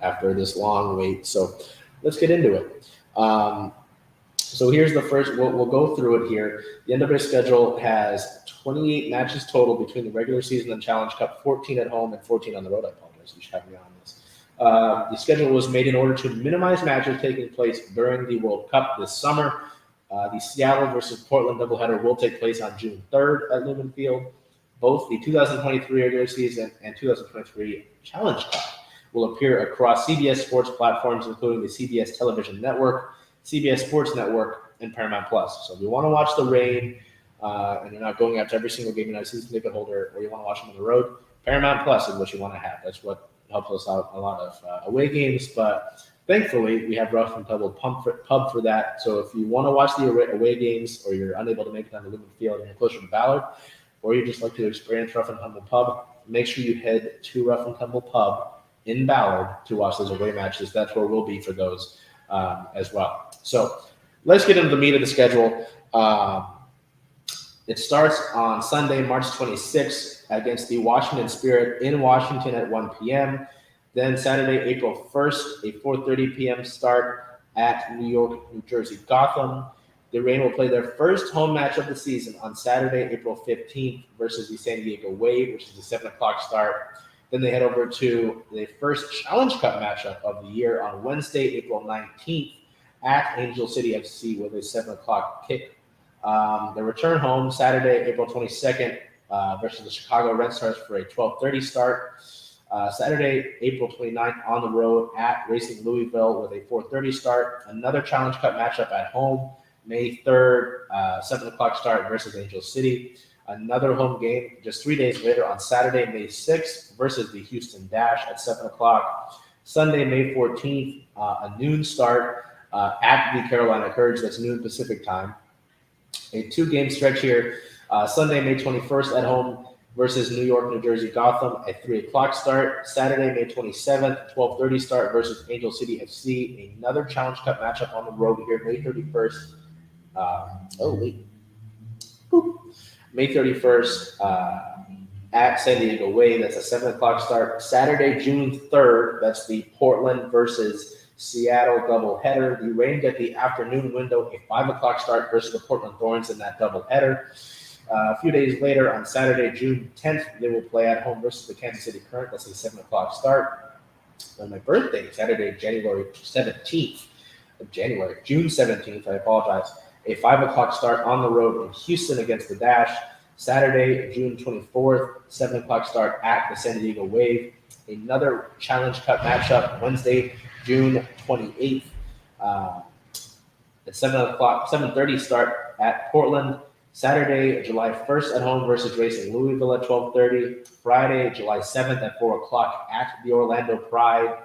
after this long wait. So let's get into it. So here's the first, we'll go through it here. The NWSL schedule has 28 matches total between the regular season and Challenge Cup, 14 at home and 14 on the road. I apologize, you should have me on this. The schedule was made in order to minimize matches taking place during the World Cup this summer. The Seattle versus Portland doubleheader will take place on June 3rd at Lumen Field. Both the 2023 regular season and 2023 Challenge Cup will appear across CBS Sports platforms, including the CBS Television Network, CBS Sports Network, and Paramount Plus. So if you want to watch the Reign and you're not going out to every single game, you're not a season ticket holder, or you want to watch them on the road, Paramount Plus is what you want to have. That's what helps us out a lot of away games, but thankfully, we have Rough and Tumble Pub for that. So if you want to watch the away games, or you're unable to make it on the Lumen Field and you're closer to Ballard, or you just like to experience Rough and Tumble Pub, make sure you head to Rough and Tumble Pub in Ballard to watch those away matches. That's where we'll be for those as well. So let's get into the meat of the schedule. It starts on Sunday, March 26th against the Washington Spirit in Washington at 1 p.m., Then Saturday, April 1st, a 4:30 p.m. start at New York, New Jersey, Gotham. The Reign will play their first home match of the season on Saturday, April 15th versus the San Diego Wave, which is a 7 o'clock start. Then they head over to the first Challenge Cup matchup of the year on Wednesday, April 19th at Angel City FC with a 7 o'clock kick. The return home Saturday, April 22nd versus the Chicago Red Stars for a 12:30 start. Saturday, April 29th on the road at Racing Louisville with a 4:30 start. Another Challenge Cup matchup at home, May 3rd, 7 o'clock start versus Angel City. Another home game just 3 days later on Saturday, May 6th versus the Houston Dash at 7 o'clock. Sunday, May 14th, a noon start at the Carolina Courage. That's noon Pacific time. A 2-game stretch here. Sunday, May 21st at home versus New York, New Jersey, Gotham at 3 o'clock start. Saturday, May 27th, 12:30 start versus Angel City FC. Another Challenge Cup matchup on the road here, May 31st. May 31st at San Diego Wave. That's a 7 o'clock start. Saturday, June 3rd, that's the Portland versus Seattle doubleheader. The Reign get the afternoon window, a 5 o'clock start versus the Portland Thorns in that doubleheader. A few days later, on Saturday, June 10th, they will play at home versus the Kansas City Current. That's a 7 o'clock start. On my birthday, Saturday, January 17th, June 17th, I apologize, a 5 o'clock start on the road in Houston against the Dash. Saturday, June 24th, 7 o'clock start at the San Diego Wave. Another Challenge Cup matchup Wednesday, June 28th, at 7:30 start at Portland. Saturday, July 1st at home versus Racing Louisville at 12:30. Friday, July 7th at 4 o'clock at the Orlando Pride.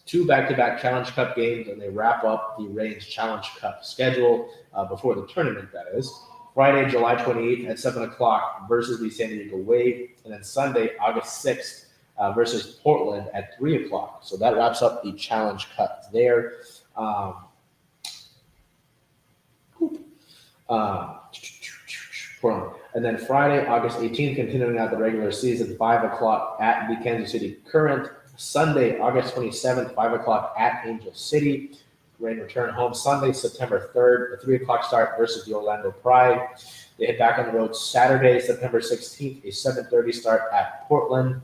Two back-to-back Challenge Cup games, and they wrap up the Reigns Challenge Cup schedule before the tournament, that is. Friday, July 28th at 7 o'clock versus the San Diego Wave, and then Sunday, August 6th versus Portland at 3 o'clock. So that wraps up the Challenge Cup there. Portland. And then Friday, August 18th, continuing out the regular season, 5 o'clock at the Kansas City Current. Sunday, August 27th, 5 o'clock at Angel City. Rain return home Sunday, September 3rd, a 3 o'clock start versus the Orlando Pride. They head back on the road Saturday, September 16th, a 7:30 start at Portland.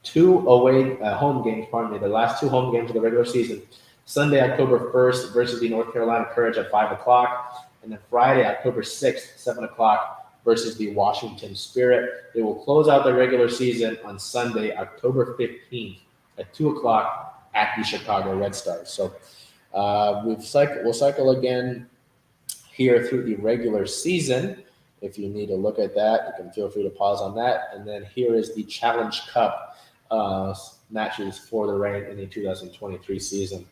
Two away home games, the last two home games of the regular season. Sunday, October 1st versus the North Carolina Courage at 5 o'clock. And then Friday, October 6th, 7 o'clock versus the Washington Spirit. They will close out the regular season on Sunday, October 15th at 2 o'clock at the Chicago Red Stars. So we'll cycle again here through the regular season. If you need to look at that, you can feel free to pause on that. And then here is the Challenge Cup matches for the Reign in the 2023 season,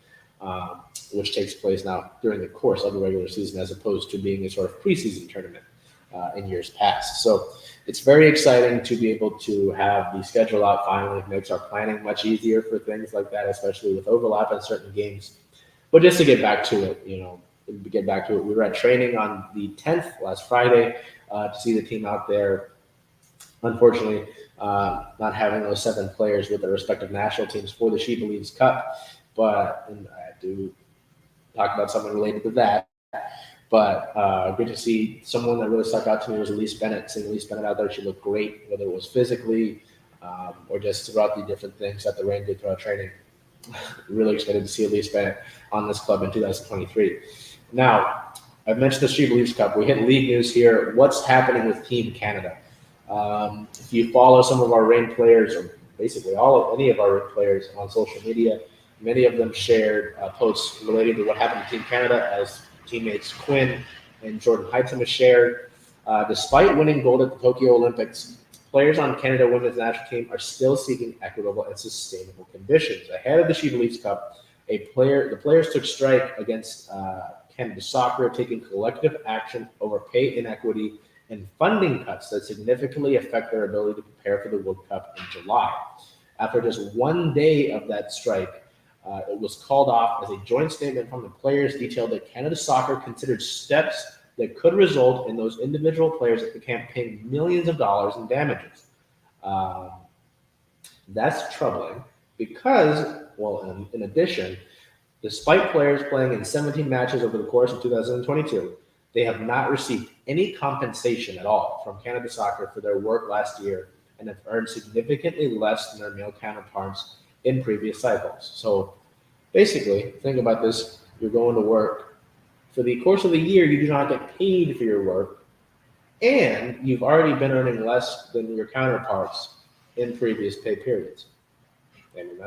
which takes place now during the course of the regular season as opposed to being a sort of preseason tournament in years past. So it's very exciting to be able to have the schedule out finally. It makes our planning much easier for things like that, especially with overlap in certain games. But just to get back to it, we were at training on the 10th last Friday to see the team out there. Unfortunately, not having those 7 players with their respective national teams for the She Believes Cup. But and I do talk about something related to that. But good to see someone that really stuck out to me was Elise Bennett. Seeing Elise Bennett out there, she looked great, whether it was physically or just throughout the different things that the Reign did throughout training. Really excited to see Elise Bennett on this club in 2023. Now, I've mentioned the She Believes Cup. We hit league news here. What's happening with Team Canada? If you follow some of our Reign players, or basically any of our Reign players on social media, many of them shared posts related to what happened to Team Canada, as teammates Quinn and Jordan Heitzman shared. Despite winning gold at the Tokyo Olympics, players on Canada women's national team are still seeking equitable and sustainable conditions. Ahead of the She Believes Cup, the players took strike against Canada Soccer, taking collective action over pay inequity and funding cuts that significantly affect their ability to prepare for the World Cup in July. After just one day of that strike, it was called off as a joint statement from the players detailed that Canada Soccer considered steps that could result in those individual players at the camp paying millions of dollars in damages. That's troubling because, in addition, despite players playing in 17 matches over the course of 2022, they have not received any compensation at all from Canada Soccer for their work last year and have earned significantly less than their male counterparts in previous cycles. So basically, think about this. You're going to work. For the course of the year, you do not get paid for your work, and you've already been earning less than your counterparts in previous pay periods. I mean,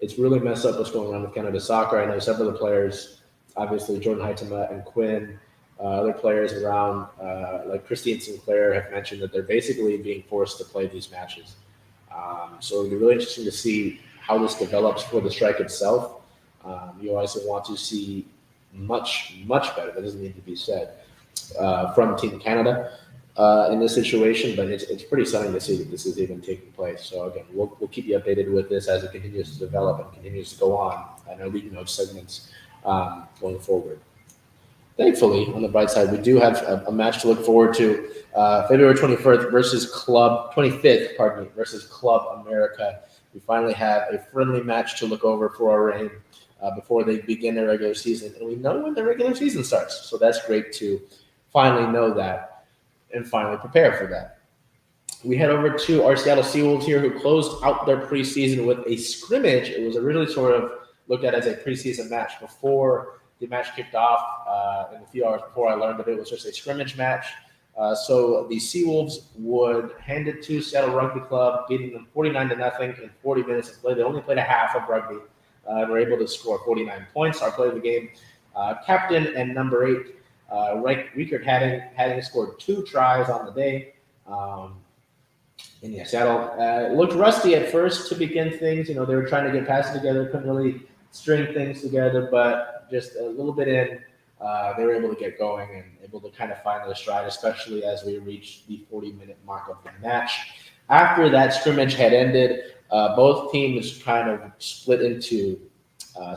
it's really messed up what's going on with Canada Soccer. I know several of the players, obviously Jordan Heitzman and Quinn, other players around like Christine Sinclair have mentioned that they're basically being forced to play these matches. So it'll be really interesting to see how this develops for the strike itself. You also want to see much better, that doesn't need to be said, from Team Canada in this situation, but it's pretty stunning to see that this is even taking place. So again, we'll keep you updated with this as it continues to develop and continues to go on in our league notes segments going forward. Thankfully, on the bright side, we do have a match to look forward to. February 25th versus Club America. We finally have a friendly match to look over for our Reign before they begin their regular season. And we know when the regular season starts. So that's great to finally know that and finally prepare for that. We head over to our Seattle Seawolves here, who closed out their preseason with a scrimmage. It was originally sort of looked at as a preseason match before the match kicked off. And a few hours before, I learned that it was just a scrimmage match. So the Seawolves would hand it to Seattle Rugby Club, beating them 49-0 in 40 minutes of play. They only played a half of rugby and were able to score 49 points. Our play of the game, captain and number 8, Riekert Hadding scored 2 tries on the day. And yeah, Seattle looked rusty at first to begin things. They were trying to get passes together, couldn't really string things together, but just a little bit in, they were able to get going and able to kind of find their stride, especially as we reached the 40-minute mark of the match. After that scrimmage had ended, both teams kind of split into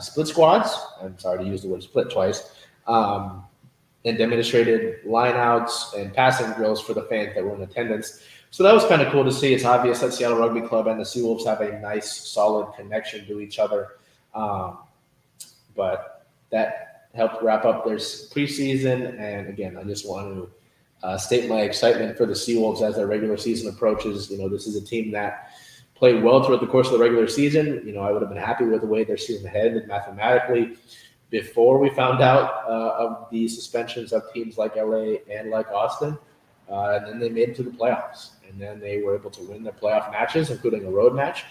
split squads. I'm sorry to use the word split twice. And demonstrated lineouts and passing drills for the fans that were in attendance. So that was kind of cool to see. It's obvious that Seattle Rugby Club and the Seawolves have a nice, solid connection to each other. But that helped wrap up their preseason. And again, I just want to state my excitement for the Seawolves as their regular season approaches. This is a team that played well throughout the course of the regular season. I would have been happy with the way their season headed mathematically before we found out of the suspensions of teams like LA and like Austin. And then they made it to the playoffs. And then they were able to win their playoff matches, including a road match,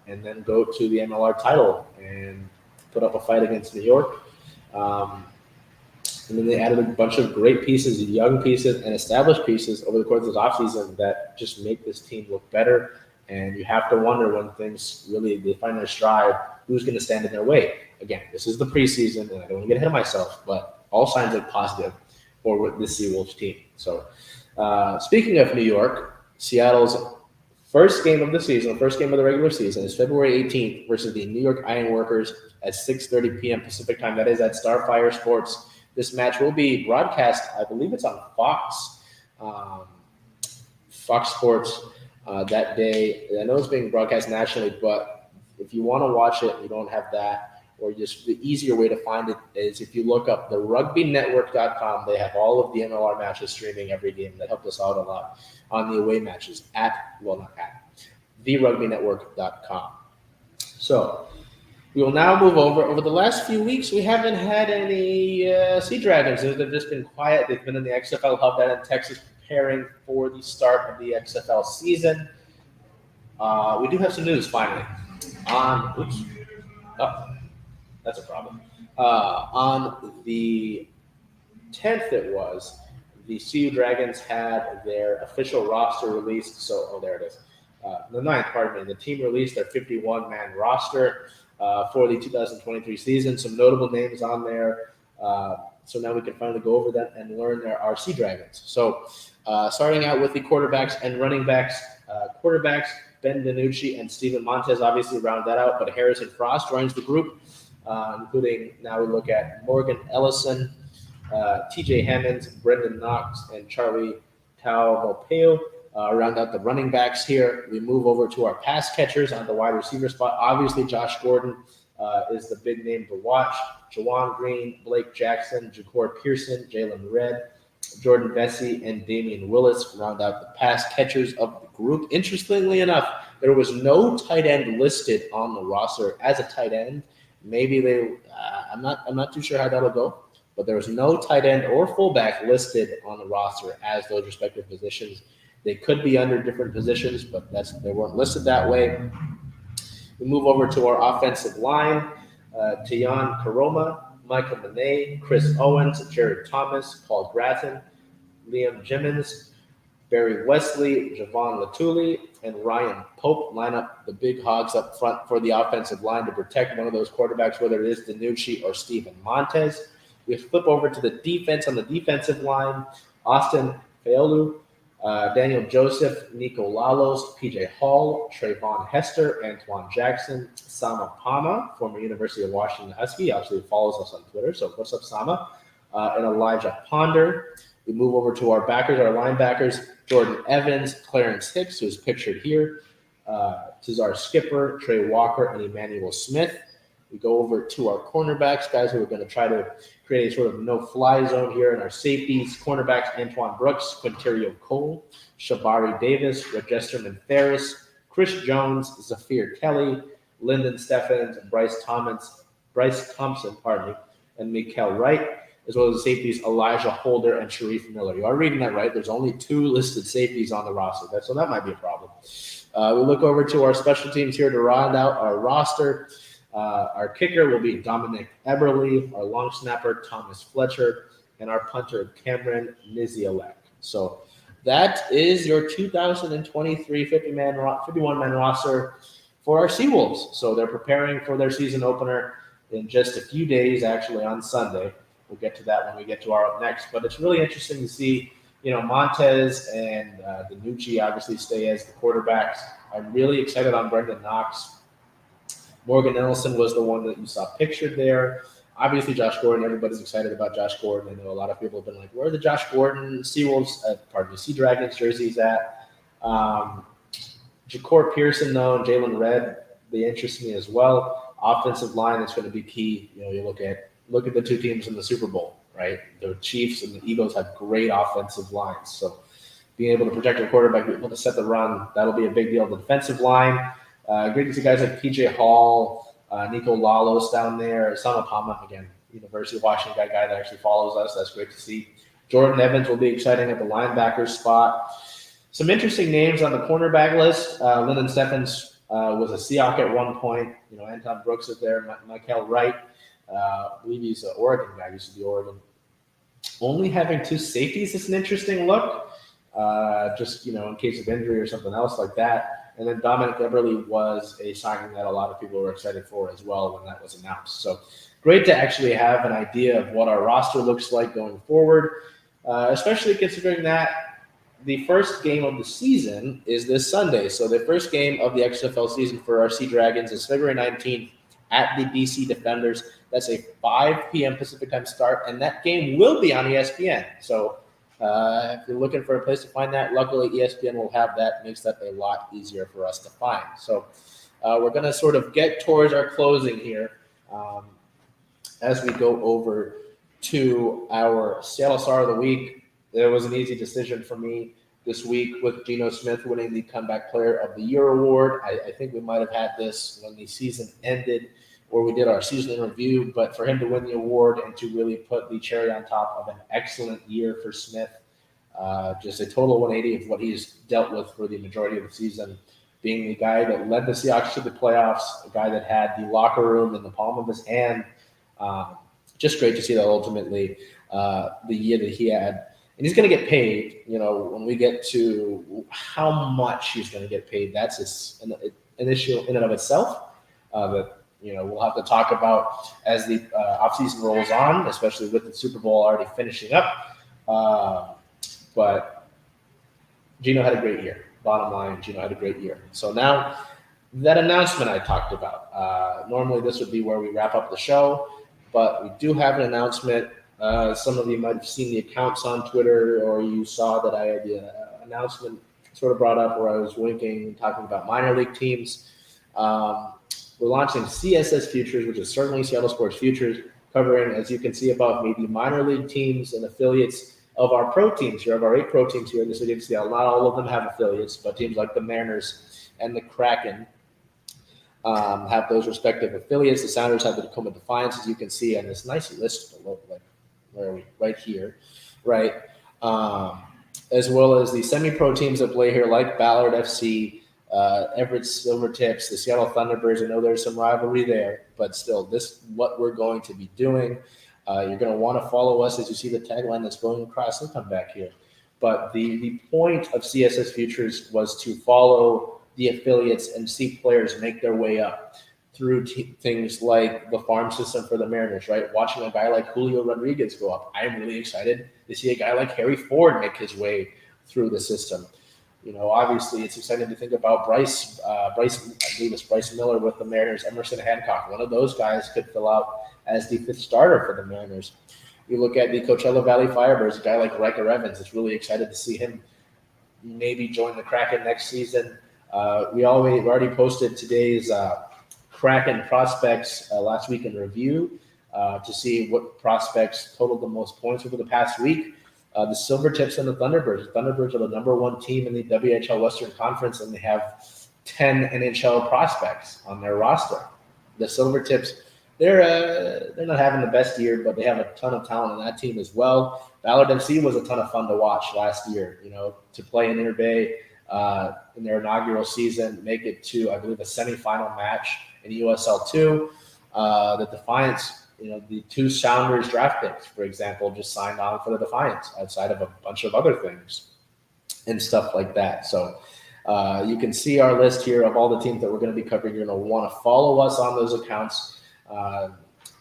and then go to the MLR title and put up a fight against New York. And then they added a bunch of great pieces, young pieces, and established pieces over the course of this offseason that just make this team look better. And you have to wonder when things they find their stride, who's going to stand in their way. Again, this is the preseason, and I don't want to get ahead of myself, but all signs look positive for the Seawolves team. So speaking of New York, Seattle's first game of the season, first game of the regular season, is February 18th versus the New York Ironworkers at 6:30 p.m. Pacific time. That is at Starfire Sports. This match will be broadcast, I believe it's on Fox Sports that day. I know it's being broadcast nationally, but if you want to watch it, you don't have that, or just the easier way to find it is if you look up the rugbynetwork.com. They have all of the MLR matches streaming every game. That helped us out a lot on the away matches therugbynetwork.com. So we will now move over the last few weeks. We haven't had any SeaDragons. They've just been quiet. They've been in the XFL hub down in Texas preparing for the start of the XFL season. We do have some news finally. That's a problem. On the 10th, the SeaDragons had their official roster released. There it is. The 9th, pardon me. The team released their 51-man roster for the 2023 season. Some notable names on there. So now we can finally go over them and learn our SeaDragons. So starting out with the quarterbacks and running backs. Quarterbacks, Ben DiNucci and Steven Montez obviously round that out, but Harrison Frost joins the group, including now we look at Morgan Ellison, TJ Hammonds, Brendan Knox, and Charlie Tauvapeo. Round out the running backs here. We move over to our pass catchers on the wide receiver spot. Obviously, Josh Gordon is the big name to watch. Jawan Green, Blake Jackson, Ja'Cory Pearson, Jalen Redd, Jordan Vesey, and Damian Willis round out the pass catchers of the group. Interestingly enough, there was no tight end listed on the roster as a tight end. Maybe I'm not too sure how that'll go, but there was no tight end or fullback listed on the roster as those respective positions. They could be under different positions, but they weren't listed that way. We move over to our offensive line. Tiyan Karoma, Michael Monet, Chris Owens, Jared Thomas, Paul Gratton, Liam Jimmins, Barry Wesley, Javon Latuli, and Ryan Pope line up the big hogs up front for the offensive line to protect one of those quarterbacks, whether it is DiNucci or Steven Montez. We flip over to the defense on the defensive line. Austin Feolu, Daniel Joseph, Nico Lalos, PJ Hall, Trayvon Hester, Antoine Jackson, Sama Pama, former University of Washington Husky, actually follows us on Twitter, so what's up, Sama? And Elijah Ponder. We move over to our backers, our linebackers, Jordan Evans, Clarence Hicks, who's pictured here, Cesar Skipper, Trey Walker, and Emmanuel Smith. We go over to our cornerbacks, guys who are going to try to create a sort of no-fly zone here in our safeties. Cornerbacks, Antoine Brooks, Quinterio Cole, Shabari Davis, Registerman Ferris, Chris Jones, Zafir Kelly, Lyndon Steffens, Bryce Bryce Thompson, and Mikael Wright, as well as the safeties Elijah Holder and Sharif Miller. You are reading that right. There's only 2 listed safeties on the roster, so that might be a problem. We look over to our special teams here to round out our roster. Our kicker will be Dominic Eberle, our long snapper Thomas Fletcher, and our punter Cameron Nizialek. So that is your 2023 51-man roster for our Seawolves. So they're preparing for their season opener in just a few days, actually on Sunday. We'll get to that when we get to our up next. But it's really interesting to see, Montez and DiNucci obviously stay as the quarterbacks. I'm really excited on Brendan Knox. Morgan Ellison was the one that you saw pictured there. Obviously, Josh Gordon, everybody's excited about Josh Gordon. I know a lot of people have been like, where are the Josh Gordon SeaDragons jerseys at? Ja'Cour Pearson, though, and Jalen Redd, they interest me as well. Offensive line is going to be key. You look at the 2 teams in the Super Bowl, right? The Chiefs and the Eagles have great offensive lines. So being able to protect your quarterback, being able to set the run, that'll be a big deal. The defensive line, great to see guys like PJ Hall, Nico Lalos down there, Sama Pama, again, University of Washington guy that actually follows us. That's great to see. Jordan Evans will be exciting at the linebacker spot. Some interesting names on the cornerback list. Lyndon Stephens was a Seahawk at one point. Anton Brooks is there. Mikael Wright, I believe he's an Oregon guy. He used to be Oregon. Only having 2 safeties is an interesting look, just, in case of injury or something else like that. And then Dominic Eberle was a signing that a lot of people were excited for as well when that was announced. So great to actually have an idea of what our roster looks like going forward, especially considering that the first game of the season is this Sunday. So the first game of the XFL season for our SeaDragons is February 19th at the BC Defenders. That's a 5 p.m. Pacific time start, and that game will be on ESPN. So if you're looking for a place to find that, luckily ESPN will have that. Makes that a lot easier for us to find. So we're going to sort of get towards our closing here as we go over to our Seattle Star of the Week. There was an easy decision for me this week with Geno Smith winning the Comeback Player of the Year award. I think we might have had this when the season ended or we did our season in review, but for him to win the award and to really put the cherry on top of an excellent year for Smith, just a total 180 of what he's dealt with for the majority of the season, being the guy that led the Seahawks to the playoffs, a guy that had the locker room in the palm of his hand. Just great to see that ultimately the year that he had. And he's going to get paid, when we get to how much he's going to get paid. That's an issue in and of itself that, we'll have to talk about as the offseason rolls on, especially with the Super Bowl already finishing up. But Geno had a great year. Bottom line, Geno had a great year. So now that announcement I talked about, normally this would be where we wrap up the show, but we do have an announcement. Some of you might have seen the accounts on Twitter, or you saw that I had the announcement sort of brought up where I was winking and talking about minor league teams. We're launching CSS Futures, which is certainly Seattle Sports Futures, covering, as you can see above me, the minor league teams and affiliates of our pro teams here, of our 8 pro teams here in the city of Seattle. Not all of them have affiliates, but teams like the Mariners and the Kraken have those respective affiliates. The Sounders have the Tacoma Defiance, as you can see on this nice list below, like where are we? Right here, right? As well as the semi-pro teams that play here, like Ballard FC, Everett Silvertips, the Seattle Thunderbirds. I know there's some rivalry there, but still, this is what we're going to be doing. You're going to want to follow us as you see the tagline that's going across. I'll come back here. But the point of CSS Futures was to follow the affiliates and see players make their way up through things like the farm system for the Mariners, right? Watching a guy like Julio Rodriguez go up. I'm really excited to see a guy like Harry Ford make his way through the system. Obviously it's exciting to think about Bryce Miller with the Mariners, Emerson Hancock. One of those guys could fill out as the 5th starter for the Mariners. You look at the Coachella Valley Firebirds, a guy like Riker Evans. It's really excited to see him maybe join the Kraken next season. We already posted today's Kraken prospects last week in review to see what prospects totaled the most points over the past week. The Silvertips and the Thunderbirds. The Thunderbirds are the number 1 team in the WHL Western Conference, and they have 10 NHL prospects on their roster. The Silvertips they're not having the best year, but they have a ton of talent on that team as well. Ballard FC was a ton of fun to watch last year. To play in Interbay in their inaugural season, make it to, I believe, a semifinal match in USL 2. The Defiance, the two Sounders draft picks, for example, just signed on for the Defiance outside of a bunch of other things and stuff like that. So you can see our list here of all the teams that we're going to be covering. You're going to want to follow us on those accounts.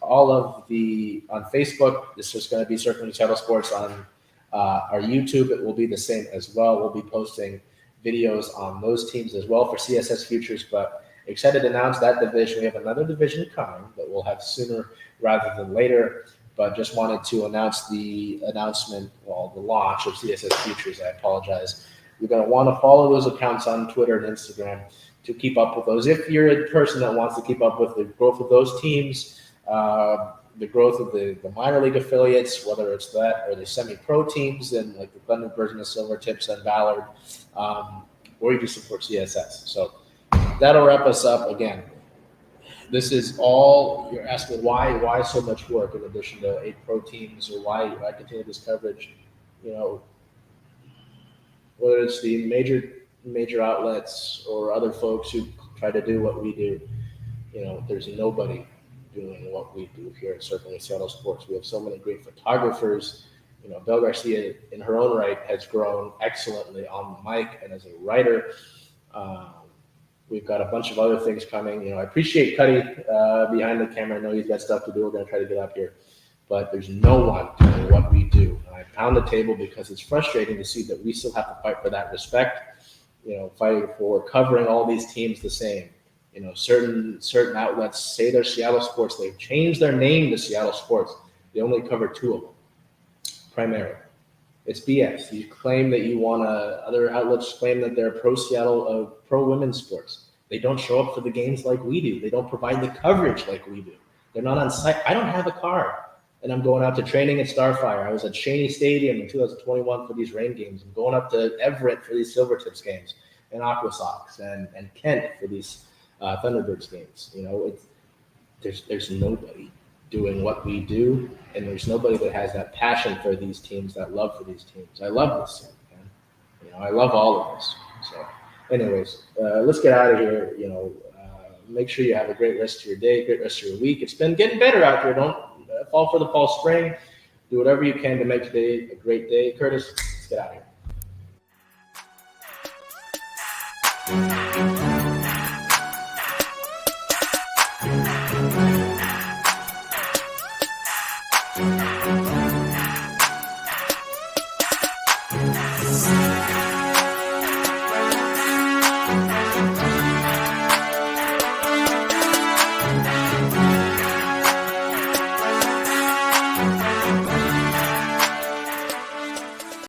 All of on Facebook, this is going to be Circling Seattle Sports. On our YouTube, it will be the same as well. We'll be posting videos on those teams as well for CSS Futures, but excited to announce that division. We have another division coming that we'll have sooner rather than later, but just wanted to announce the launch of CSS Futures. I apologize. You're going to want to follow those accounts on Twitter and Instagram to keep up with those. If you're a person that wants to keep up with the growth of those teams, the growth of the minor league affiliates, whether it's that or the semi-pro teams and like the Thunderbirds and the Silvertips and Ballard, or you can support CSS. So that'll wrap us up. Again, this is all you're asking why so much work in addition to 8 pro teams, or why continue this coverage. Whether it's the major outlets or other folks who try to do what we do, there's nobody doing what we do here at Circling Seattle Sports. We have so many great photographers. Belle Garcia, in her own right, has grown excellently on the mic and as a writer. We've got a bunch of other things coming. I appreciate Cuddy behind the camera. I know he's got stuff to do. We're going to try to get up here. But there's no one doing what we do. And I pound the table because it's frustrating to see that we still have to fight for that respect, fighting for covering all these teams the same. Certain outlets say they're Seattle Sports. They've changed their name to Seattle Sports. They only cover 2 of them, primarily. It's BS. You claim that you want to, other outlets claim that they're pro Seattle, pro women's sports. They don't show up for the games like we do. They don't provide the coverage like we do. They're not on site. I don't have a car, and I'm going out to training at Starfire. I was at Cheney Stadium in 2021 for these rain games. I'm going up to Everett for these Silvertips games, and Aqua Sox, and Kent for these Thunderbirds games. There's nobody doing what we do, and there's nobody that has that passion for these teams, that love for these teams. I love this thing, man. I love all of this. So anyways, let's get out of here. Make sure you have a great rest of your day, great rest of your week. It's been getting better out there. Don't fall for the false spring. Do whatever you can to make today a great day. Curtis, let's get out of here.